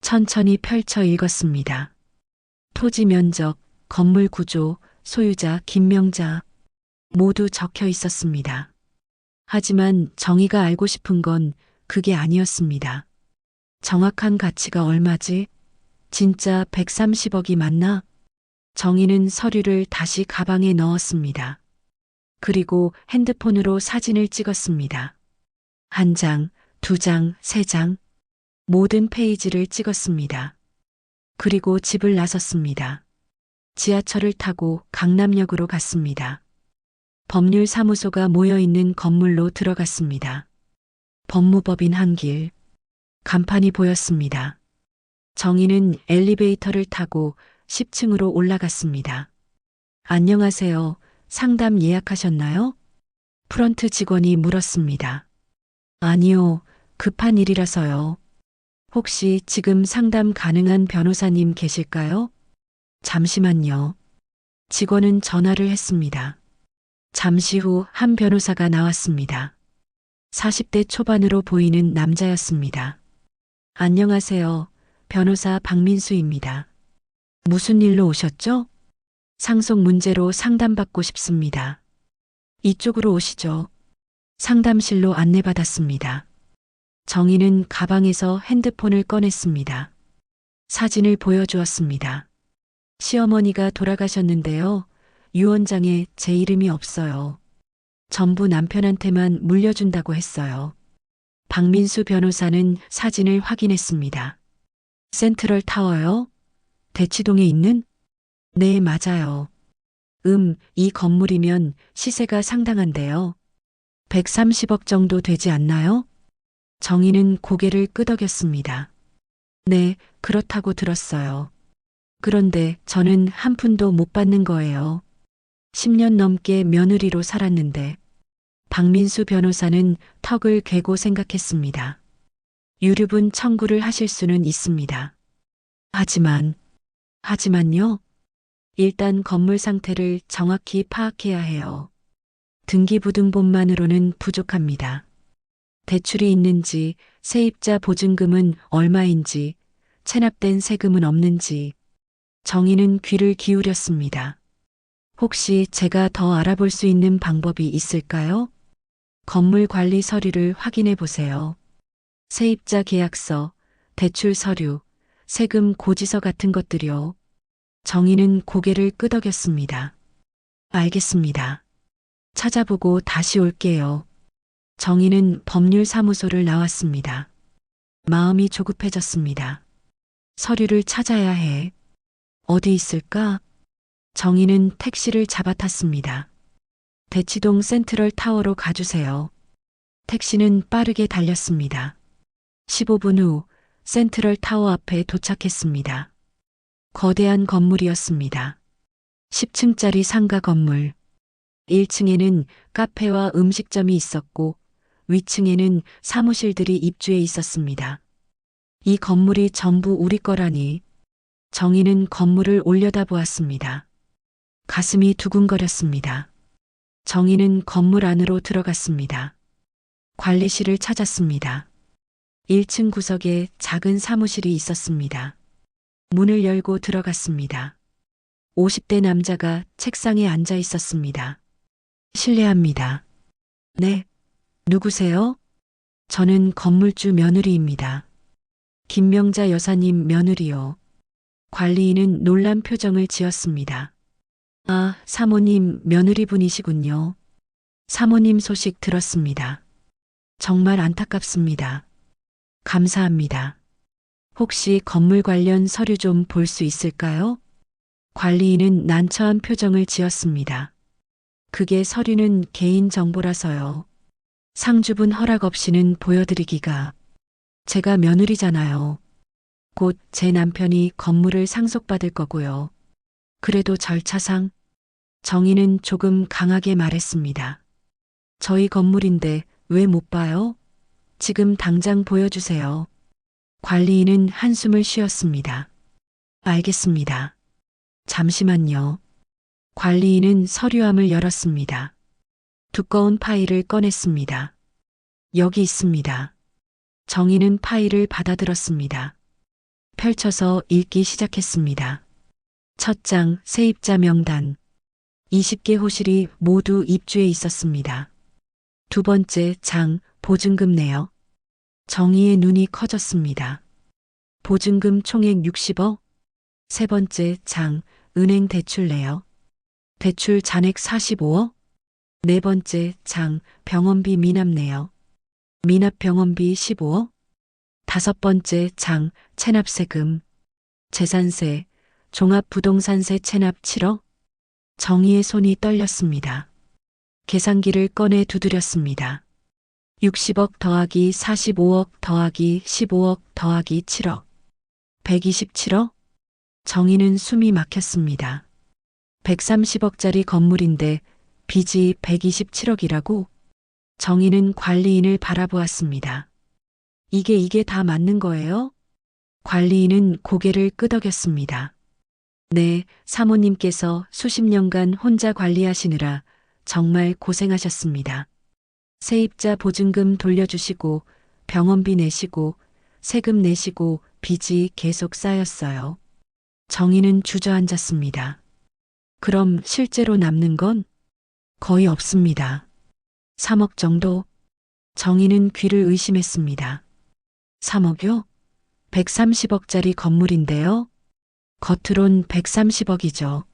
천천히 펼쳐 읽었습니다. 토지 면적, 건물 구조, 소유자, 김명자 모두 적혀 있었습니다. 하지만 정희가 알고 싶은 건 그게 아니었습니다. 정확한 가치가 얼마지? 진짜 130억이 맞나? 정희는 서류를 다시 가방에 넣었습니다. 그리고 핸드폰으로 사진을 찍었습니다. 1장, 2장, 3장. 모든 페이지를 찍었습니다. 그리고 집을 나섰습니다. 지하철을 타고 강남역으로 갔습니다. 법률사무소가 모여있는 건물로 들어갔습니다. 법무법인 한길. 간판이 보였습니다. 정희는 엘리베이터를 타고 10층으로 올라갔습니다. 안녕하세요. 상담 예약하셨나요? 프런트 직원이 물었습니다. 아니요. 급한 일이라서요. 혹시 지금 상담 가능한 변호사님 계실까요? 잠시만요. 직원은 전화를 했습니다. 잠시 후 한 변호사가 나왔습니다. 40대 초반으로 보이는 남자였습니다. 안녕하세요. 변호사 박민수입니다. 무슨 일로 오셨죠? 상속 문제로 상담받고 싶습니다. 이쪽으로 오시죠. 상담실로 안내받았습니다. 정희는 가방에서 핸드폰을 꺼냈습니다. 사진을 보여주었습니다. 시어머니가 돌아가셨는데요. 유언장에 제 이름이 없어요. 전부 남편한테만 물려준다고 했어요. 박민수 변호사는 사진을 확인했습니다. 센트럴 타워요? 대치동에 있는? 네, 맞아요. 이 건물이면 시세가 상당한데요. 130억 정도 되지 않나요? 정희는 고개를 끄덕였습니다. 네, 그렇다고 들었어요. 그런데 저는 한 푼도 못 받는 거예요. 10년 넘게 며느리로 살았는데. 박민수 변호사는 턱을 괴고 생각했습니다. 유류분 청구를 하실 수는 있습니다. 하지만요. 일단 건물 상태를 정확히 파악해야 해요. 등기부등본만으로는 부족합니다. 대출이 있는지, 세입자 보증금은 얼마인지, 체납된 세금은 없는지. 정희는 귀를 기울였습니다. 혹시 제가 더 알아볼 수 있는 방법이 있을까요? 건물 관리 서류를 확인해 보세요. 세입자 계약서, 대출 서류, 세금 고지서 같은 것들이요. 정희는 고개를 끄덕였습니다. 알겠습니다. 찾아보고 다시 올게요. 정희는 법률사무소를 나왔습니다. 마음이 조급해졌습니다. 서류를 찾아야 해. 어디 있을까? 정희는 택시를 잡아탔습니다. 대치동 센트럴 타워로 가주세요. 택시는 빠르게 달렸습니다. 15분 후 센트럴 타워 앞에 도착했습니다. 거대한 건물이었습니다. 10층짜리 상가 건물. 1층에는 카페와 음식점이 있었고 위층에는 사무실들이 입주해 있었습니다. 이 건물이 전부 우리 거라니. 정희는 건물을 올려다보았습니다. 가슴이 두근거렸습니다. 정희는 건물 안으로 들어갔습니다. 관리실을 찾았습니다. 1층 구석에 작은 사무실이 있었습니다. 문을 열고 들어갔습니다. 50대 남자가 책상에 앉아 있었습니다. 실례합니다. 네, 누구세요? 저는 건물주 며느리입니다. 김명자 여사님 며느리요. 관리인은 놀란 표정을 지었습니다. 아, 사모님 며느리분이시군요. 사모님 소식 들었습니다. 정말 안타깝습니다. 감사합니다. 혹시 건물 관련 서류 좀 볼 수 있을까요? 관리인은 난처한 표정을 지었습니다. 그게 서류는 개인 정보라서요. 상주분 허락 없이는 보여드리기가. 제가 며느리잖아요. 곧 제 남편이 건물을 상속받을 거고요. 그래도 절차상 정희는 조금 강하게 말했습니다. 저희 건물인데 왜 못 봐요? 지금 당장 보여주세요. 관리인은 한숨을 쉬었습니다. 알겠습니다. 잠시만요. 관리인은 서류함을 열었습니다. 두꺼운 파일을 꺼냈습니다. 여기 있습니다. 정희는 파일을 받아들었습니다. 펼쳐서 읽기 시작했습니다. 첫 장 세입자 명단. 20개 호실이 모두 입주해 있었습니다. 두 번째 장 보증금 내역. 정희의 눈이 커졌습니다. 보증금 총액 60억. 세 번째 장 은행 대출 내역. 대출 잔액 45억. 네 번째 장 병원비 미납 내역. 미납 병원비 15억. 다섯 번째 장 체납세금. 재산세, 종합부동산세 체납 7억. 정희의 손이 떨렸습니다. 계산기를 꺼내 두드렸습니다. 60억 더하기 45억 더하기 15억 더하기 7억. 127억? 정희는 숨이 막혔습니다. 130억짜리 건물인데 빚이 127억이라고? 정희는 관리인을 바라보았습니다. 이게 다 맞는 거예요? 관리인은 고개를 끄덕였습니다. 네, 사모님께서 수십 년간 혼자 관리하시느라 정말 고생하셨습니다. 세입자 보증금 돌려주시고 병원비 내시고 세금 내시고 빚이 계속 쌓였어요. 정희는 주저앉았습니다. 그럼 실제로 남는 건 거의 없습니다. 3억 정도? 정희는 귀를 의심했습니다. 3억요? 130억짜리 건물인데요? 겉으론 130억이죠.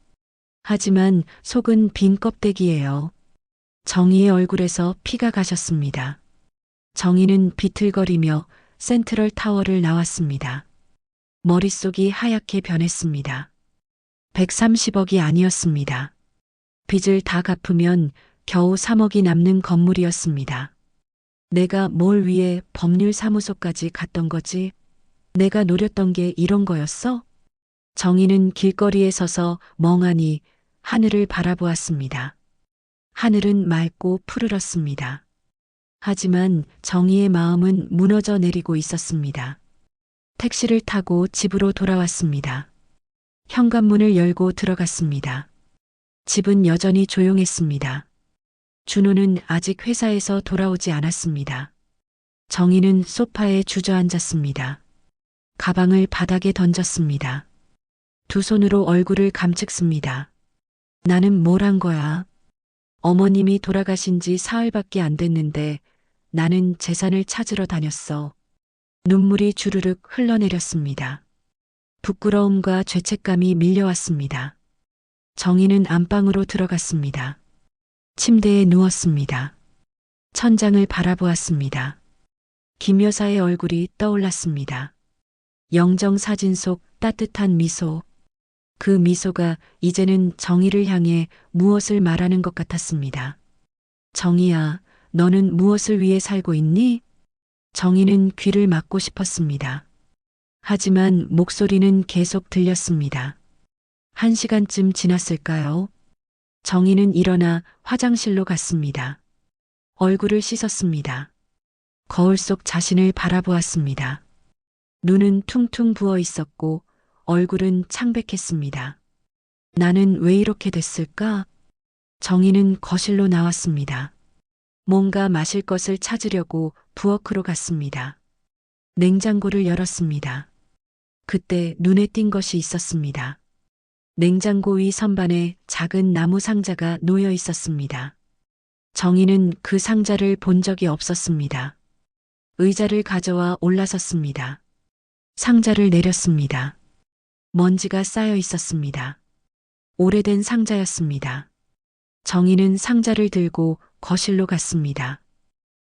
하지만 속은 빈 껍데기예요. 정희의 얼굴에서 피가 가셨습니다. 정희는 비틀거리며 센트럴 타워를 나왔습니다. 머릿속이 하얗게 변했습니다. 130억이 아니었습니다. 빚을 다 갚으면 겨우 3억이 남는 건물이었습니다. 내가 뭘 위해 법률사무소까지 갔던 거지? 내가 노렸던 게 이런 거였어? 정희는 길거리에 서서 멍하니 하늘을 바라보았습니다. 하늘은 맑고 푸르렀습니다. 하지만 정희의 마음은 무너져 내리고 있었습니다. 택시를 타고 집으로 돌아왔습니다. 현관문을 열고 들어갔습니다. 집은 여전히 조용했습니다. 준호는 아직 회사에서 돌아오지 않았습니다. 정희는 소파에 주저앉았습니다. 가방을 바닥에 던졌습니다. 두 손으로 얼굴을 감측습니다. 나는 뭘 한 거야? 어머님이 돌아가신 지 사흘밖에 안 됐는데 나는 재산을 찾으러 다녔어. 눈물이 주르륵 흘러내렸습니다. 부끄러움과 죄책감이 밀려왔습니다. 정희는 안방으로 들어갔습니다. 침대에 누웠습니다. 천장을 바라보았습니다. 김 여사의 얼굴이 떠올랐습니다. 영정사진 속 따뜻한 미소, 그 미소가 이제는 정희를 향해 무엇을 말하는 것 같았습니다. 정희야, 너는 무엇을 위해 살고 있니? 정희는 귀를 막고 싶었습니다. 하지만 목소리는 계속 들렸습니다. 1시간쯤 지났을까요? 정희는 일어나 화장실로 갔습니다. 얼굴을 씻었습니다. 거울 속 자신을 바라보았습니다. 눈은 퉁퉁 부어 있었고 얼굴은 창백했습니다. 나는 왜 이렇게 됐을까? 정희는 거실로 나왔습니다. 뭔가 마실 것을 찾으려고 부엌으로 갔습니다. 냉장고를 열었습니다. 그때 눈에 띈 것이 있었습니다. 냉장고 위 선반에 작은 나무 상자가 놓여 있었습니다. 정희는 그 상자를 본 적이 없었습니다. 의자를 가져와 올라섰습니다. 상자를 내렸습니다. 먼지가 쌓여 있었습니다. 오래된 상자였습니다. 정희는 상자를 들고 거실로 갔습니다.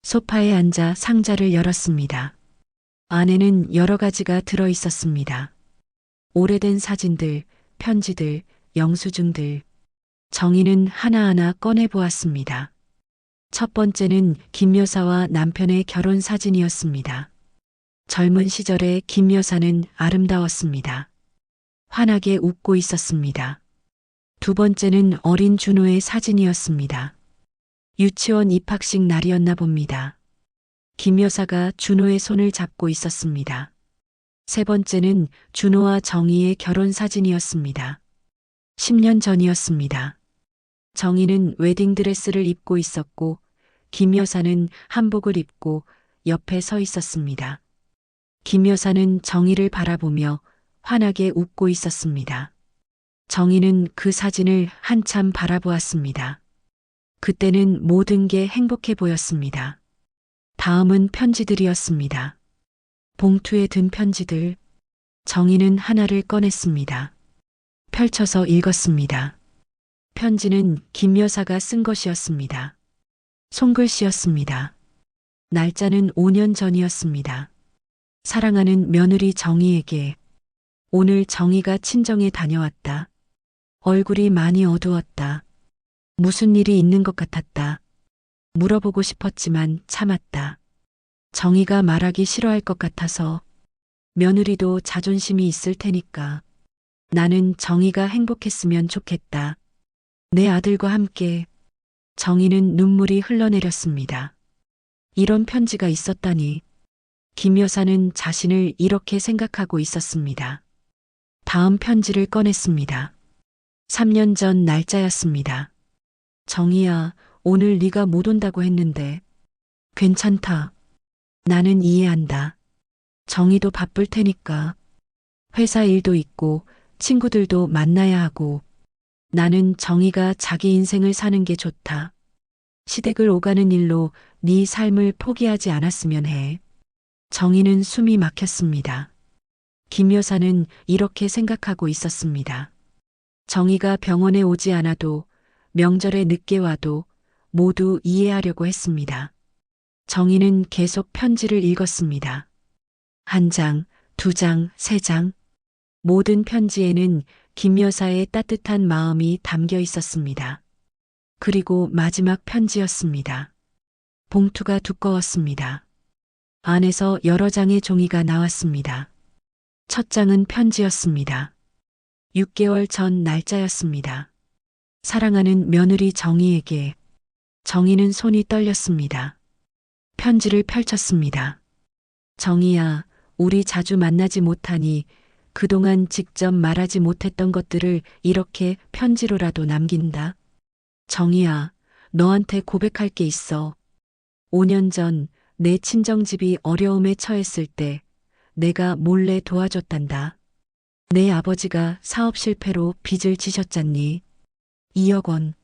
소파에 앉아 상자를 열었습니다. 안에는 여러 가지가 들어 있었습니다. 오래된 사진들, 편지들, 영수증들. 정희는 하나하나 꺼내 보았습니다. 첫 번째는 김 여사와 남편의 결혼 사진이었습니다. 젊은 시절의 김 여사는 아름다웠습니다. 환하게 웃고 있었습니다. 두 번째는 어린 준호의 사진이었습니다. 유치원 입학식 날이었나 봅니다. 김 여사가 준호의 손을 잡고 있었습니다. 세 번째는 준호와 정희의 결혼 사진이었습니다. 10년 전이었습니다. 정희는 웨딩드레스를 입고 있었고 김 여사는 한복을 입고 옆에 서 있었습니다. 김 여사는 정희를 바라보며 환하게 웃고 있었습니다. 정희는 그 사진을 한참 바라보았습니다. 그때는 모든 게 행복해 보였습니다. 다음은 편지들이었습니다. 봉투에 든 편지들. 정희는 하나를 꺼냈습니다. 펼쳐서 읽었습니다. 편지는 김 여사가 쓴 것이었습니다. 손글씨였습니다. 날짜는 5년 전이었습니다. 사랑하는 며느리 정희에게. 오늘 정희가 친정에 다녀왔다. 얼굴이 많이 어두웠다. 무슨 일이 있는 것 같았다. 물어보고 싶었지만 참았다. 정희가 말하기 싫어할 것 같아서. 며느리도 자존심이 있을 테니까. 나는 정희가 행복했으면 좋겠다. 내 아들과 함께. 정희는 눈물이 흘러내렸습니다. 이런 편지가 있었다니. 김 여사는 자신을 이렇게 생각하고 있었습니다. 다음 편지를 꺼냈습니다. 3년 전 날짜였습니다. 정희야, 오늘 네가 못 온다고 했는데. 괜찮다. 나는 이해한다. 정희도 바쁠 테니까. 회사 일도 있고 친구들도 만나야 하고. 나는 정희가 자기 인생을 사는 게 좋다. 시댁을 오가는 일로 네 삶을 포기하지 않았으면 해. 정희는 숨이 막혔습니다. 김 여사는 이렇게 생각하고 있었습니다. 정희가 병원에 오지 않아도 명절에 늦게 와도 모두 이해하려고 했습니다. 정희는 계속 편지를 읽었습니다. 1장, 2장, 3장. 모든 편지에는 김 여사의 따뜻한 마음이 담겨 있었습니다. 그리고 마지막 편지였습니다. 봉투가 두꺼웠습니다. 안에서 여러 장의 종이가 나왔습니다. 첫 장은 편지였습니다. 6개월 전 날짜였습니다. 사랑하는 며느리 정희에게. 정희는 손이 떨렸습니다. 편지를 펼쳤습니다. 정희야, 우리 자주 만나지 못하니 그동안 직접 말하지 못했던 것들을 이렇게 편지로라도 남긴다. 정희야, 너한테 고백할 게 있어. 5년 전 내 친정집이 어려움에 처했을 때 내가 몰래 도와줬단다. 내 아버지가 사업 실패로 빚을 지셨잖니. 2억 원.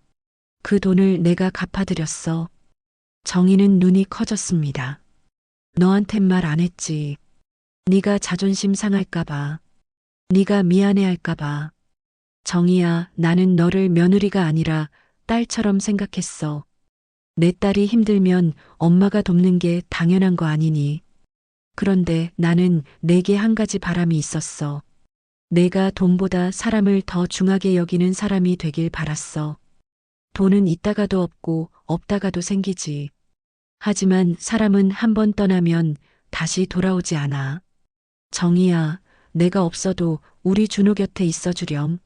그 돈을 내가 갚아드렸어. 정희는 눈이 커졌습니다. 너한텐 말 안 했지. 네가 자존심 상할까봐. 네가 미안해할까봐. 정희야, 나는 너를 며느리가 아니라 딸처럼 생각했어. 내 딸이 힘들면 엄마가 돕는 게 당연한 거 아니니. 그런데 나는 내게 한 가지 바람이 있었어. 내가 돈보다 사람을 더 중하게 여기는 사람이 되길 바랐어. 돈은 있다가도 없고 없다가도 생기지. 하지만 사람은 한 번 떠나면 다시 돌아오지 않아. 정희야, 내가 없어도 우리 준호 곁에 있어 주렴.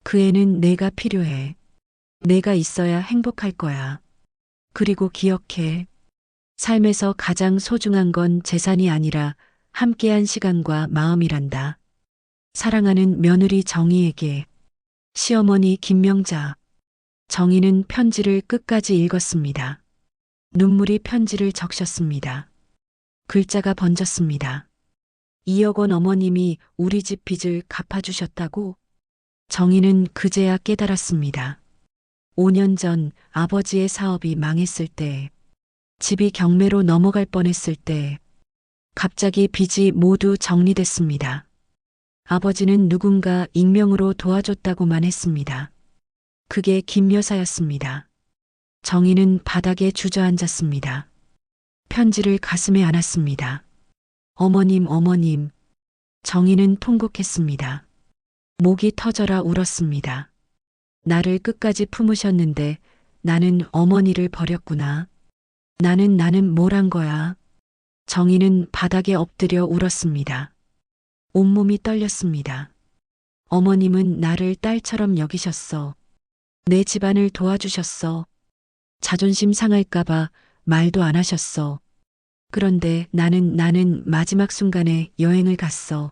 그 애는 내가 필요해. 내가 있어야 행복할 거야. 그리고 기억해. 삶에서 가장 소중한 건 재산이 아니라 함께한 시간과 마음이란다. 사랑하는 며느리 정희에게. 시어머니 김명자. 정희는 편지를 끝까지 읽었습니다. 눈물이 편지를 적셨습니다. 글자가 번졌습니다. 2억 원 어머님이 우리 집 빚을 갚아주셨다고? 정희는 그제야 깨달았습니다. 5년 전 아버지의 사업이 망했을 때, 집이 경매로 넘어갈 뻔했을 때, 갑자기 빚이 모두 정리됐습니다. 아버지는 누군가 익명으로 도와줬다고만 했습니다. 그게 김 여사였습니다. 정희는 바닥에 주저앉았습니다. 편지를 가슴에 안았습니다. 어머님, 어머님. 정희는 통곡했습니다. 목이 터져라 울었습니다. 나를 끝까지 품으셨는데 나는 어머니를 버렸구나. 나는 뭘 한 거야. 정희는 바닥에 엎드려 울었습니다. 온몸이 떨렸습니다. 어머님은 나를 딸처럼 여기셨어. 내 집안을 도와주셨어. 자존심 상할까봐 말도 안 하셨어. 그런데 나는 마지막 순간에 여행을 갔어.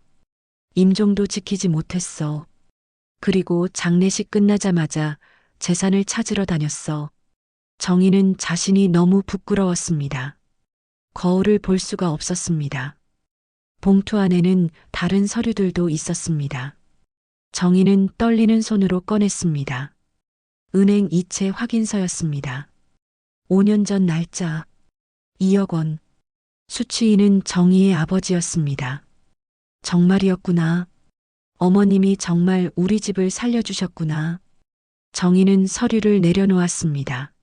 임종도 지키지 못했어. 그리고 장례식 끝나자마자 재산을 찾으러 다녔어. 정희는 자신이 너무 부끄러웠습니다. 거울을 볼 수가 없었습니다. 봉투 안에는 다른 서류들도 있었습니다. 정희는 떨리는 손으로 꺼냈습니다. 은행 이체 확인서였습니다. 5년 전 날짜, 2억 원. 수취인은 정희의 아버지였습니다. 정말이었구나. 어머님이 정말 우리 집을 살려주셨구나. 정희는 서류를 내려놓았습니다.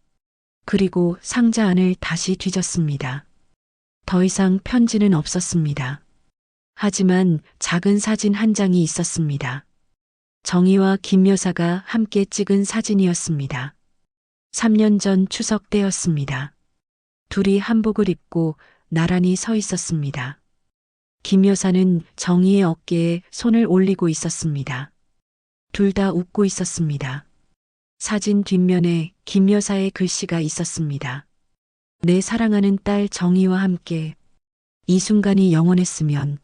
그리고 상자 안을 다시 뒤졌습니다. 더 이상 편지는 없었습니다. 하지만 작은 사진 한 장이 있었습니다. 정희와 김 여사가 함께 찍은 사진이었습니다. 3년 전 추석 때였습니다. 둘이 한복을 입고 나란히 서 있었습니다. 김 여사는 정희의 어깨에 손을 올리고 있었습니다. 둘 다 웃고 있었습니다. 사진 뒷면에 김 여사의 글씨가 있었습니다. 내 사랑하는 딸 정희와 함께. 이 순간이 영원했으면.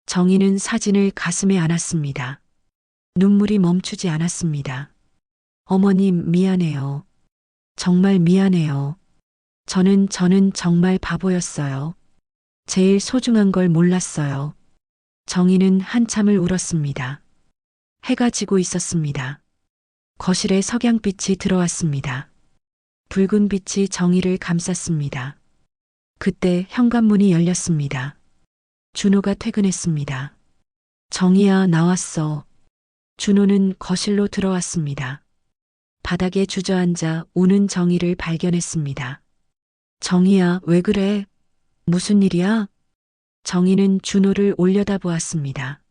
정희는 사진을 가슴에 안았습니다. 눈물이 멈추지 않았습니다. 어머님 미안해요. 정말 미안해요. 저는 정말 바보였어요. 제일 소중한 걸 몰랐어요. 정희는 한참을 울었습니다. 해가 지고 있었습니다. 거실에 석양빛이 들어왔습니다. 붉은 빛이 정희를 감쌌습니다. 그때 현관문이 열렸습니다. 준호가 퇴근했습니다. 정희야, 나왔어. 준호는 거실로 들어왔습니다. 바닥에 주저앉아 우는 정희를 발견했습니다. 정희야, 왜 그래? 무슨 일이야? 정희는 준호를 올려다보았습니다.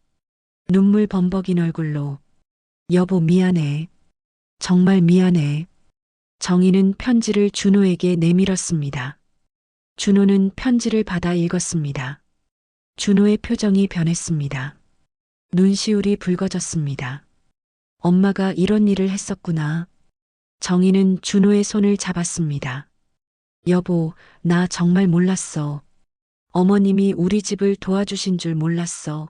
눈물 범벅인 얼굴로. 여보, 미안해. 정말 미안해. 정희는 편지를 준호에게 내밀었습니다. 준호는 편지를 받아 읽었습니다. 준호의 표정이 변했습니다. 눈시울이 붉어졌습니다. 엄마가 이런 일을 했었구나. 정희는 준호의 손을 잡았습니다. 여보, 나 정말 몰랐어. 어머님이 우리 집을 도와주신 줄 몰랐어.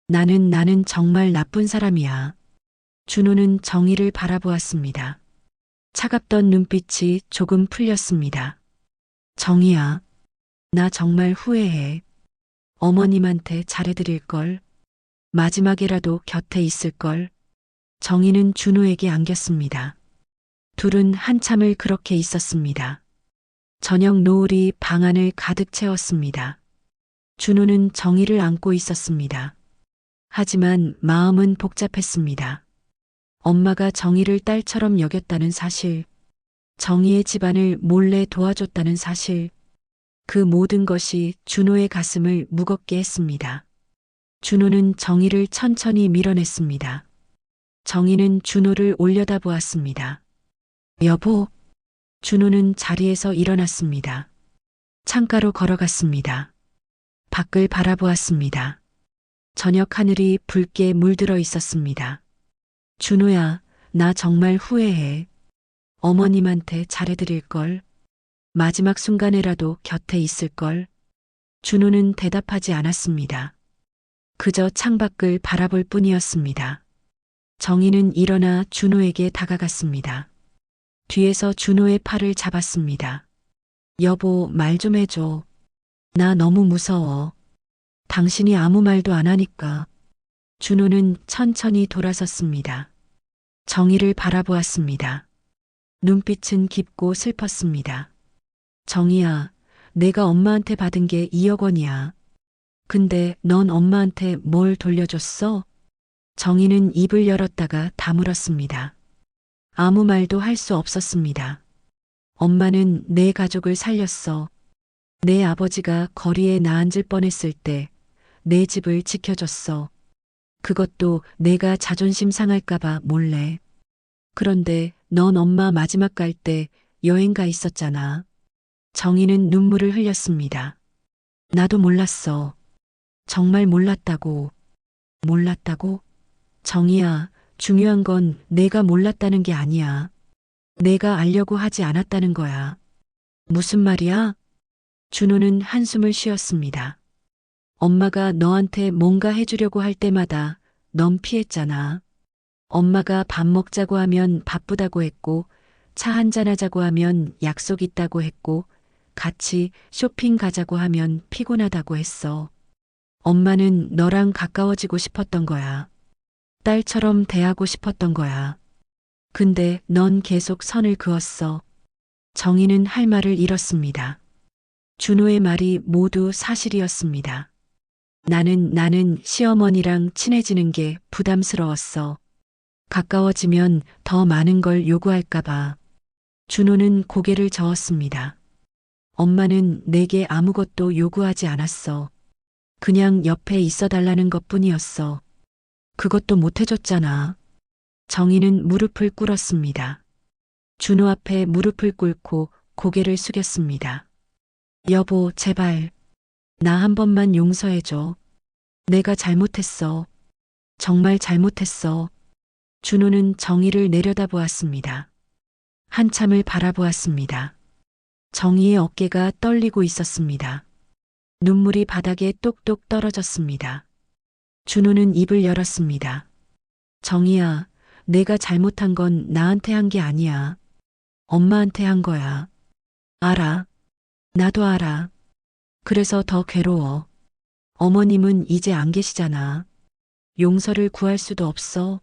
나는 정말 나쁜 사람이야. 준호는 정희를 바라보았습니다. 차갑던 눈빛이 조금 풀렸습니다. 정희야, 나 정말 후회해. 어머님한테 잘해드릴걸. 마지막에라도 곁에 있을걸. 정희는 준호에게 안겼습니다. 둘은 한참을 그렇게 있었습니다. 저녁 노을이 방 안을 가득 채웠습니다. 준호는 정희를 안고 있었습니다. 하지만 마음은 복잡했습니다. 엄마가 정희를 딸처럼 여겼다는 사실, 정희의 집안을 몰래 도와줬다는 사실, 그 모든 것이 준호의 가슴을 무겁게 했습니다. 준호는 정희를 천천히 밀어냈습니다. 정희는 준호를 올려다보았습니다. 여보. 준호는 자리에서 일어났습니다. 창가로 걸어갔습니다. 밖을 바라보았습니다. 저녁 하늘이 붉게 물들어 있었습니다. 준호야, 나 정말 후회해. 어머님한테 잘해드릴걸. 마지막 순간에라도 곁에 있을걸. 준호는 대답하지 않았습니다. 그저 창밖을 바라볼 뿐이었습니다. 정희는 일어나 준호에게 다가갔습니다. 뒤에서 준호의 팔을 잡았습니다. 여보, 말 좀 해줘. 나 너무 무서워. 당신이 아무 말도 안 하니까. 준호는 천천히 돌아섰습니다. 정희를 바라보았습니다. 눈빛은 깊고 슬펐습니다. 정희야, 내가 엄마한테 받은 게 2억 원이야. 근데 넌 엄마한테 뭘 돌려줬어? 정희는 입을 열었다가 다물었습니다. 아무 말도 할 수 없었습니다. 엄마는 내 가족을 살렸어. 내 아버지가 거리에 나앉을 뻔했을 때 내 집을 지켜줬어. 그것도 내가 자존심 상할까봐 몰래. 그런데 넌 엄마 마지막 갈 때 여행 가 있었잖아. 정희는 눈물을 흘렸습니다. 나도 몰랐어. 정말 몰랐다고. 몰랐다고? 정희야, 중요한 건 내가 몰랐다는 게 아니야. 내가 알려고 하지 않았다는 거야. 무슨 말이야? 준호는 한숨을 쉬었습니다. 엄마가 너한테 뭔가 해주려고 할 때마다 넌 피했잖아. 엄마가 밥 먹자고 하면 바쁘다고 했고, 차 한잔 하자고 하면 약속 있다고 했고, 같이 쇼핑 가자고 하면 피곤하다고 했어. 엄마는 너랑 가까워지고 싶었던 거야. 딸처럼 대하고 싶었던 거야. 근데 넌 계속 선을 그었어. 정희는 할 말을 잃었습니다. 준호의 말이 모두 사실이었습니다. 나는 시어머니랑 친해지는 게 부담스러웠어. 가까워지면 더 많은 걸 요구할까봐. 준호는 고개를 저었습니다. 엄마는 내게 아무것도 요구하지 않았어. 그냥 옆에 있어 달라는 것 뿐이었어. 그것도 못 해줬잖아. 정희는 무릎을 꿇었습니다. 준호 앞에 무릎을 꿇고 고개를 숙였습니다. 여보, 제발. 나 한 번만 용서해줘. 내가 잘못했어. 정말 잘못했어. 준호는 정희를 내려다보았습니다. 한참을 바라보았습니다. 정희의 어깨가 떨리고 있었습니다. 눈물이 바닥에 똑똑 떨어졌습니다. 준호는 입을 열었습니다. 정희야, 내가 잘못한 건 나한테 한 게 아니야. 엄마한테 한 거야. 알아. 나도 알아. 그래서 더 괴로워. 어머님은 이제 안 계시잖아. 용서를 구할 수도 없어.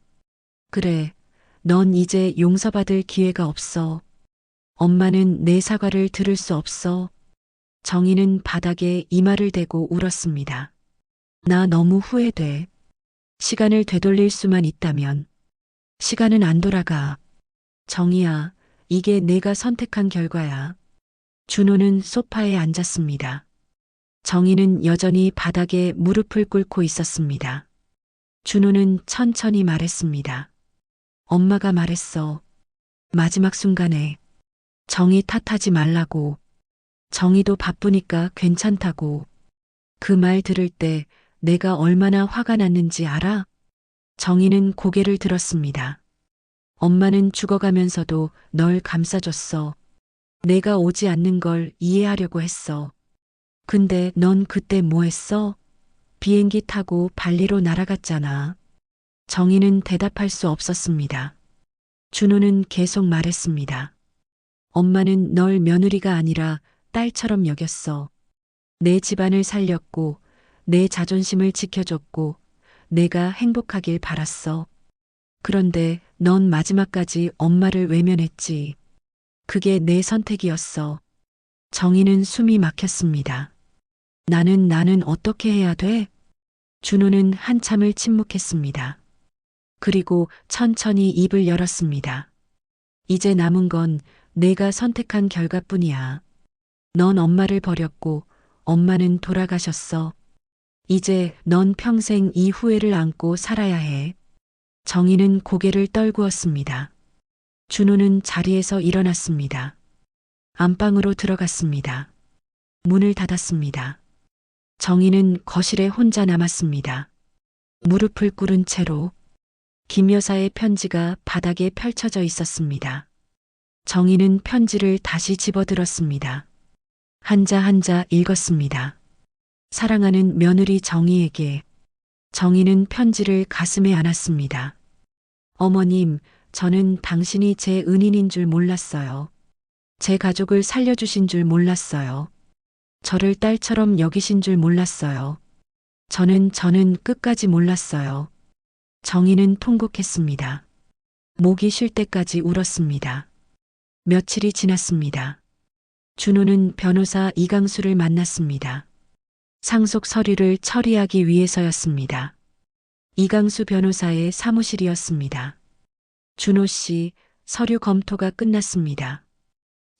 그래, 넌 이제 용서받을 기회가 없어. 엄마는 내 사과를 들을 수 없어. 정희는 바닥에 이마를 대고 울었습니다. 나 너무 후회돼. 시간을 되돌릴 수만 있다면. 시간은 안 돌아가. 정희야, 이게 내가 선택한 결과야. 준호는 소파에 앉았습니다. 정희는 여전히 바닥에 무릎을 꿇고 있었습니다. 준호는 천천히 말했습니다. 엄마가 말했어. 마지막 순간에. 정희 탓하지 말라고. 정희도 바쁘니까 괜찮다고. 그 말 들을 때 내가 얼마나 화가 났는지 알아? 정희는 고개를 들었습니다. 엄마는 죽어가면서도 널 감싸줬어. 내가 오지 않는 걸 이해하려고 했어. 근데 넌 그때 뭐 했어? 비행기 타고 발리로 날아갔잖아. 정희는 대답할 수 없었습니다. 준호는 계속 말했습니다. 엄마는 널 며느리가 아니라 딸처럼 여겼어. 내 집안을 살렸고, 내 자존심을 지켜줬고, 내가 행복하길 바랐어. 그런데 넌 마지막까지 엄마를 외면했지. 그게 내 선택이었어. 정희는 숨이 막혔습니다. 나는 어떻게 해야 돼? 준호는 한참을 침묵했습니다. 그리고 천천히 입을 열었습니다. 이제 남은 건 내가 선택한 결과뿐이야. 넌 엄마를 버렸고 엄마는 돌아가셨어. 이제 넌 평생 이 후회를 안고 살아야 해. 정희는 고개를 떨구었습니다. 준호는 자리에서 일어났습니다. 안방으로 들어갔습니다. 문을 닫았습니다. 정희는 거실에 혼자 남았습니다. 무릎을 꿇은 채로 김 여사의 편지가 바닥에 펼쳐져 있었습니다. 정희는 편지를 다시 집어들었습니다. 한자 한자 읽었습니다. 사랑하는 며느리 정희에게. 정희는 편지를 가슴에 안았습니다. 어머님, 저는 당신이 제 은인인 줄 몰랐어요. 제 가족을 살려주신 줄 몰랐어요. 저를 딸처럼 여기신 줄 몰랐어요. 저는 끝까지 몰랐어요. 정희는 통곡했습니다. 목이 쉴 때까지 울었습니다. 며칠이 지났습니다. 준호는 변호사 이강수를 만났습니다. 상속 서류를 처리하기 위해서였습니다. 이강수 변호사의 사무실이었습니다. 준호 씨, 서류 검토가 끝났습니다.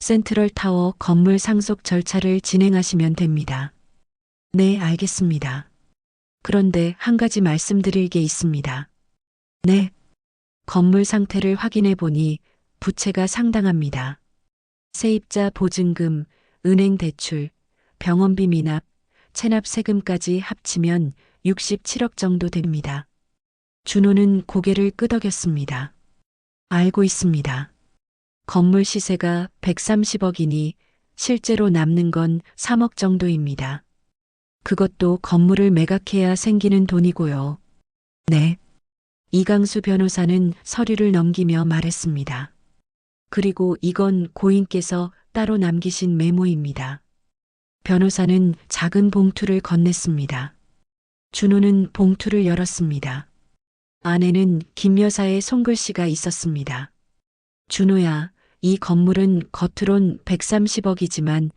센트럴 타워 건물 상속 절차를 진행하시면 됩니다. 네, 알겠습니다. 그런데 한 가지 말씀드릴 게 있습니다. 네. 건물 상태를 확인해 보니 부채가 상당합니다. 세입자 보증금, 은행 대출, 병원비 미납, 체납 세금까지 합치면 67억 정도 됩니다. 준호는 고개를 끄덕였습니다. 알고 있습니다. 건물 시세가 130억이니 실제로 남는 건 3억 정도입니다. 그것도 건물을 매각해야 생기는 돈이고요. 네. 이강수 변호사는 서류를 넘기며 말했습니다. 그리고 이건 고인께서 따로 남기신 메모입니다. 변호사는 작은 봉투를 건넸습니다. 준호는 봉투를 열었습니다. 안에는 김 여사의 손글씨가 있었습니다. 준호야, 이 건물은 겉으론 130억이지만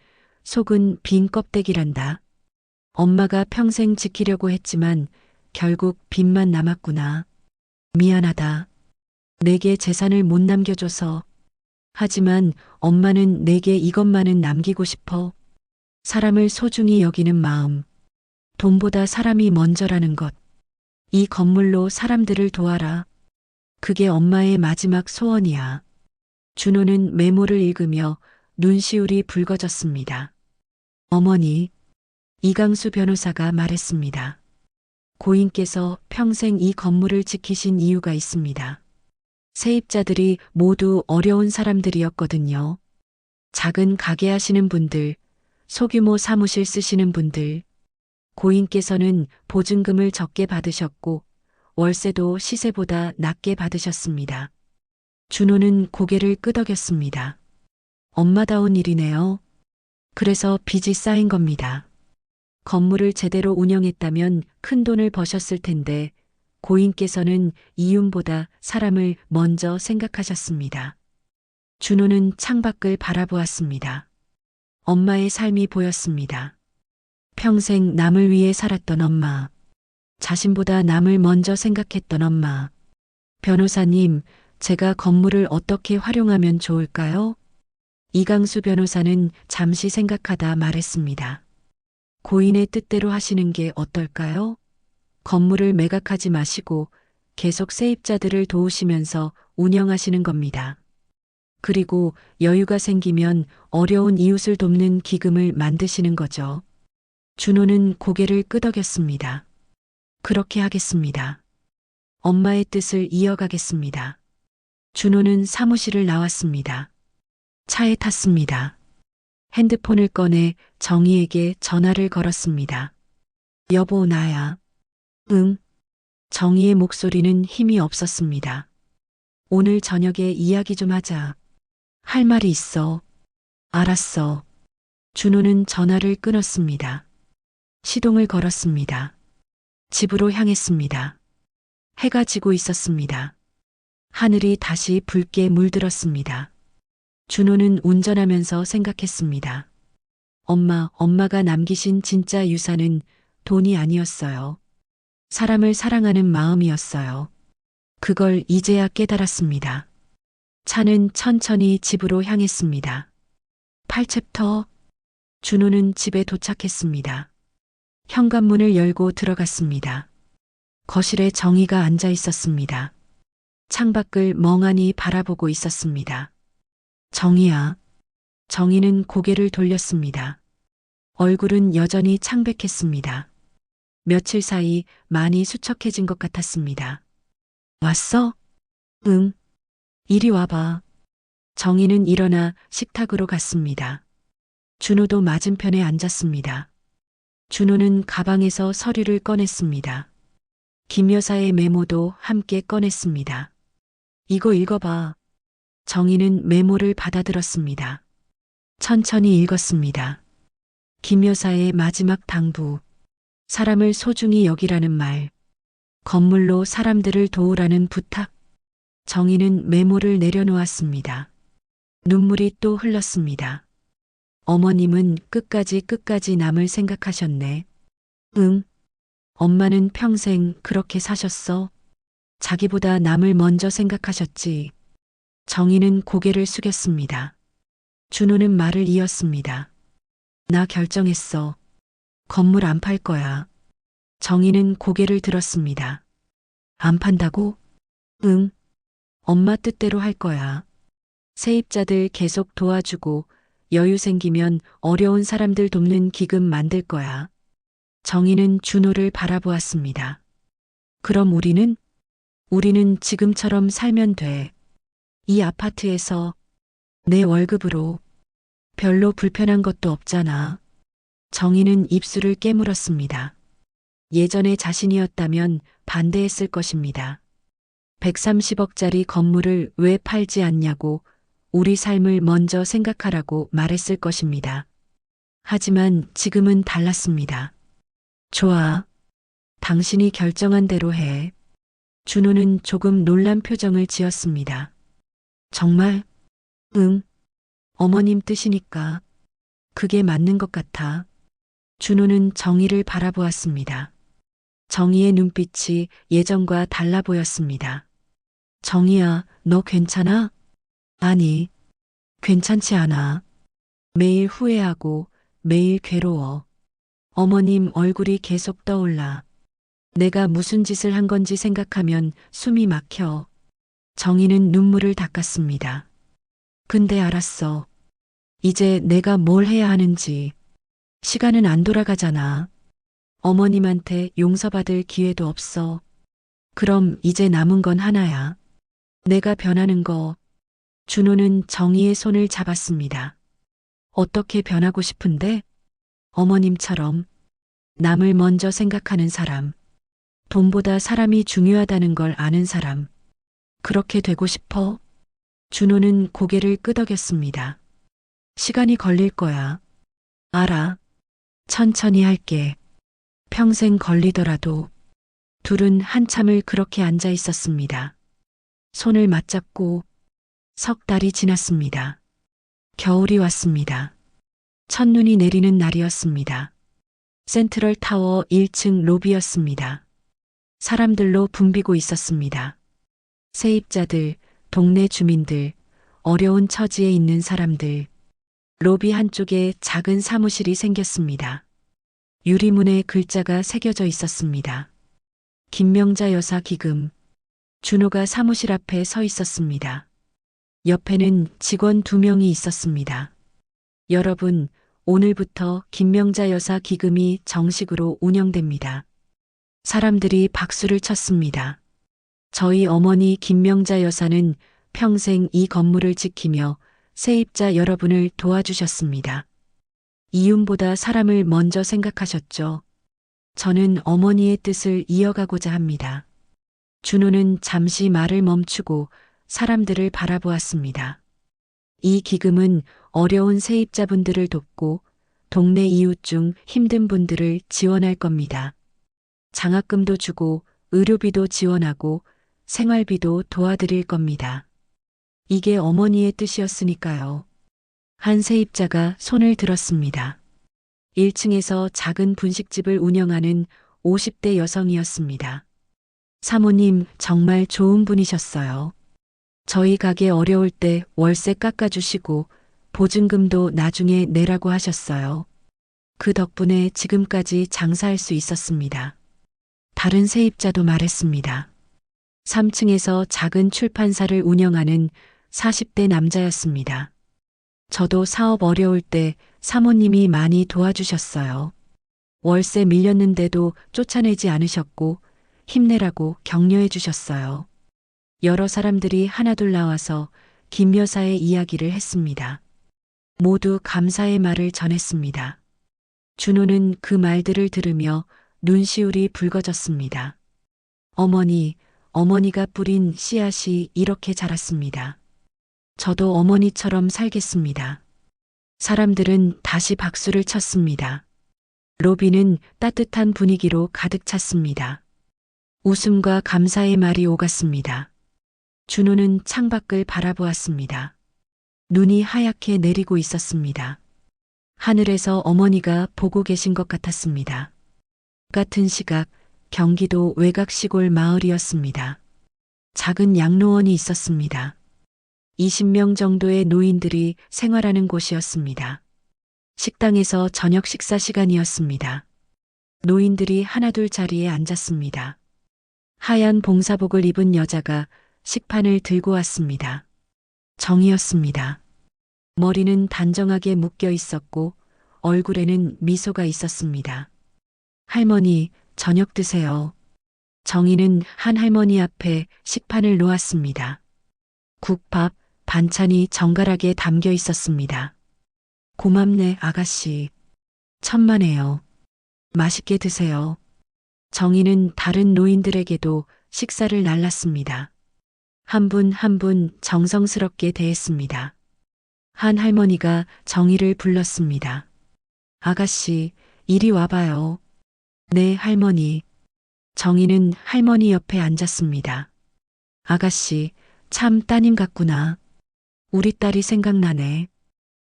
속은 빈 껍데기란다. 엄마가 평생 지키려고 했지만 결국 빚만 남았구나. 미안하다. 내게 재산을 못 남겨줘서. 하지만 엄마는 내게 이것만은 남기고 싶어. 사람을 소중히 여기는 마음. 돈보다 사람이 먼저라는 것. 이 건물로 사람들을 도와라. 그게 엄마의 마지막 소원이야. 준호는 메모를 읽으며 눈시울이 붉어졌습니다. 어머니, 이강수 변호사가 말했습니다. 고인께서 평생 이 건물을 지키신 이유가 있습니다. 세입자들이 모두 어려운 사람들이었거든요. 작은 가게 하시는 분들, 소규모 사무실 쓰시는 분들, 고인께서는 보증금을 적게 받으셨고 월세도 시세보다 낮게 받으셨습니다. 준호는 고개를 끄덕였습니다. 엄마다운 일이네요. 그래서 빚이 쌓인 겁니다. 건물을 제대로 운영했다면 큰 돈을 버셨을 텐데 고인께서는 이윤보다 사람을 먼저 생각하셨습니다. 준호는 창밖을 바라보았습니다. 엄마의 삶이 보였습니다. 평생 남을 위해 살았던 엄마. 자신보다 남을 먼저 생각했던 엄마. 변호사님, 제가 건물을 어떻게 활용하면 좋을까요? 이강수 변호사는 잠시 생각하다 말했습니다. 고인의 뜻대로 하시는 게 어떨까요? 건물을 매각하지 마시고 계속 세입자들을 도우시면서 운영하시는 겁니다. 그리고 여유가 생기면 어려운 이웃을 돕는 기금을 만드시는 거죠. 준호는 고개를 끄덕였습니다. 그렇게 하겠습니다. 엄마의 뜻을 이어가겠습니다. 준호는 사무실을 나왔습니다. 차에 탔습니다. 핸드폰을 꺼내 정희에게 전화를 걸었습니다. 여보, 나야. 응. 정희의 목소리는 힘이 없었습니다. 오늘 저녁에 이야기 좀 하자. 할 말이 있어. 알았어. 준호는 전화를 끊었습니다. 시동을 걸었습니다. 집으로 향했습니다. 해가 지고 있었습니다. 하늘이 다시 붉게 물들었습니다. 준호는 운전하면서 생각했습니다. 엄마가 남기신 진짜 유산은 돈이 아니었어요. 사람을 사랑하는 마음이었어요. 그걸 이제야 깨달았습니다. 차는 천천히 집으로 향했습니다. 8챕터. 준호는 집에 도착했습니다. 현관문을 열고 들어갔습니다. 거실에 정희가 앉아 있었습니다. 창밖을 멍하니 바라보고 있었습니다. 정희야. 정희는 고개를 돌렸습니다. 얼굴은 여전히 창백했습니다. 며칠 사이 많이 수척해진 것 같았습니다. 왔어? 응. 이리 와봐. 정희는 일어나 식탁으로 갔습니다. 준호도 맞은편에 앉았습니다. 준호는 가방에서 서류를 꺼냈습니다. 김 여사의 메모도 함께 꺼냈습니다. 이거 읽어봐. 정희는 메모를 받아들었습니다. 천천히 읽었습니다. 김 여사의 마지막 당부. 사람을 소중히 여기라는 말. 건물로 사람들을 도우라는 부탁. 정희는 메모를 내려놓았습니다. 눈물이 또 흘렀습니다. 어머님은 끝까지 남을 생각하셨네. 응. 엄마는 평생 그렇게 사셨어. 자기보다 남을 먼저 생각하셨지. 정희는 고개를 숙였습니다. 준호는 말을 이었습니다. 나 결정했어. 건물 안 팔 거야. 정희는 고개를 들었습니다. 안 판다고? 응. 엄마 뜻대로 할 거야. 세입자들 계속 도와주고 여유 생기면 어려운 사람들 돕는 기금 만들 거야. 정희는 준호를 바라보았습니다. 그럼 우리는 지금처럼 살면 돼. 이 아파트에서 내 월급으로 별로 불편한 것도 없잖아. 정희는 입술을 깨물었습니다. 예전의 자신이었다면 반대했을 것입니다. 130억짜리 건물을 왜 팔지 않냐고 우리 삶을 먼저 생각하라고 말했을 것입니다. 하지만 지금은 달랐습니다. 좋아. 당신이 결정한 대로 해. 준호는 조금 놀란 표정을 지었습니다. 정말? 응. 어머님 뜻이니까. 그게 맞는 것 같아. 준호는 정희를 바라보았습니다. 정희의 눈빛이 예전과 달라 보였습니다. 정희야, 너 괜찮아? 아니, 괜찮지 않아. 매일 후회하고 매일 괴로워. 어머님 얼굴이 계속 떠올라. 내가 무슨 짓을 한 건지 생각하면 숨이 막혀. 정희는 눈물을 닦았습니다. 근데 알았어. 이제 내가 뭘 해야 하는지. 시간은 안 돌아가잖아. 어머님한테 용서받을 기회도 없어. 그럼 이제 남은 건 하나야. 내가 변하는 거. 준호는 정희의 손을 잡았습니다. 어떻게 변하고 싶은데? 어머님처럼 남을 먼저 생각하는 사람. 돈보다 사람이 중요하다는 걸 아는 사람. 그렇게 되고 싶어? 준호는 고개를 끄덕였습니다. 시간이 걸릴 거야. 알아. 천천히 할게. 평생 걸리더라도. 둘은 한참을 그렇게 앉아 있었습니다. 손을 맞잡고 석 달이 지났습니다. 겨울이 왔습니다. 첫눈이 내리는 날이었습니다. 센트럴 타워 1층 로비였습니다. 사람들로 붐비고 있었습니다. 세입자들, 동네 주민들, 어려운 처지에 있는 사람들. 로비 한쪽에 작은 사무실이 생겼습니다. 유리문에 글자가 새겨져 있었습니다. 김명자 여사 기금. 준호가 사무실 앞에 서 있었습니다. 옆에는 직원 2명이 있었습니다. 여러분, 오늘부터 김명자 여사 기금이 정식으로 운영됩니다. 사람들이 박수를 쳤습니다. 저희 어머니 김명자 여사는 평생 이 건물을 지키며 세입자 여러분을 도와주셨습니다. 이윤보다 사람을 먼저 생각하셨죠. 저는 어머니의 뜻을 이어가고자 합니다. 준호는 잠시 말을 멈추고 사람들을 바라보았습니다. 이 기금은 어려운 세입자분들을 돕고 동네 이웃 중 힘든 분들을 지원할 겁니다. 장학금도 주고 의료비도 지원하고 생활비도 도와드릴 겁니다. 이게 어머니의 뜻이었으니까요. 한 세입자가 손을 들었습니다. 1층에서 작은 분식집을 운영하는 50대 여성이었습니다. 사모님 정말 좋은 분이셨어요. 저희 가게 어려울 때 월세 깎아주시고 보증금도 나중에 내라고 하셨어요. 그 덕분에 지금까지 장사할 수 있었습니다. 다른 세입자도 말했습니다. 3층에서 작은 출판사를 운영하는 40대 남자였습니다. 저도 사업 어려울 때 사모님이 많이 도와주셨어요. 월세 밀렸는데도 쫓아내지 않으셨고 힘내라고 격려해 주셨어요. 여러 사람들이 하나둘 나와서 김 여사의 이야기를 했습니다. 모두 감사의 말을 전했습니다. 준호는 그 말들을 들으며 눈시울이 붉어졌습니다. 어머니가 뿌린 씨앗이 이렇게 자랐습니다. 저도 어머니처럼 살겠습니다. 사람들은 다시 박수를 쳤습니다. 로비는 따뜻한 분위기로 가득 찼습니다. 웃음과 감사의 말이 오갔습니다. 준호는 창밖을 바라보았습니다. 눈이 하얗게 내리고 있었습니다. 하늘에서 어머니가 보고 계신 것 같았습니다. 같은 시각 경기도 외곽 시골 마을이었습니다. 작은 양로원이 있었습니다. 20명 정도의 노인들이 생활하는 곳이었습니다. 식당에서 저녁 식사 시간이었습니다. 노인들이 하나둘 자리에 앉았습니다. 하얀 봉사복을 입은 여자가 식판을 들고 왔습니다. 정이었습니다. 머리는 단정하게 묶여 있었고 얼굴에는 미소가 있었습니다. 할머니, 저녁 드세요. 정이는 한 할머니 앞에 식판을 놓았습니다. 국밥, 반찬이 정갈하게 담겨 있었습니다. 고맙네, 아가씨. 천만에요. 맛있게 드세요. 정이는 다른 노인들에게도 식사를 날랐습니다. 한 분 한 분 정성스럽게 대했습니다. 한 할머니가 정이를 불렀습니다. 아가씨, 이리 와봐요. 네, 할머니. 정이는 할머니 옆에 앉았습니다. 아가씨, 참 따님 같구나. 우리 딸이 생각나네.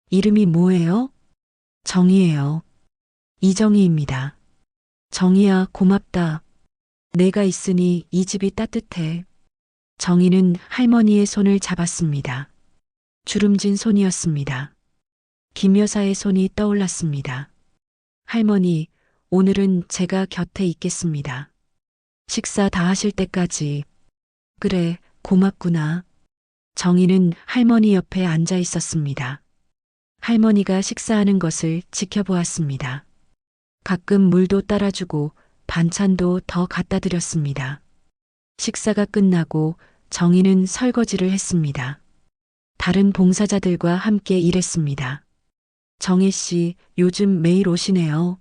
이름이 뭐예요? 정이에요. 이정희입니다. 정이야, 고맙다. 내가 있으니 이 집이 따뜻해. 정이는 할머니의 손을 잡았습니다. 주름진 손이었습니다. 김 여사의 손이 떠올랐습니다. 할머니, 오늘은 제가 곁에 있겠습니다. 식사 다 하실 때까지. 그래, 고맙구나. 정이는 할머니 옆에 앉아 있었습니다. 할머니가 식사하는 것을 지켜보았습니다. 가끔 물도 따라주고 반찬도 더 갖다 드렸습니다. 식사가 끝나고 정이는 설거지를 했습니다. 다른 봉사자들과 함께 일했습니다. 정혜 씨, 요즘 매일 오시네요.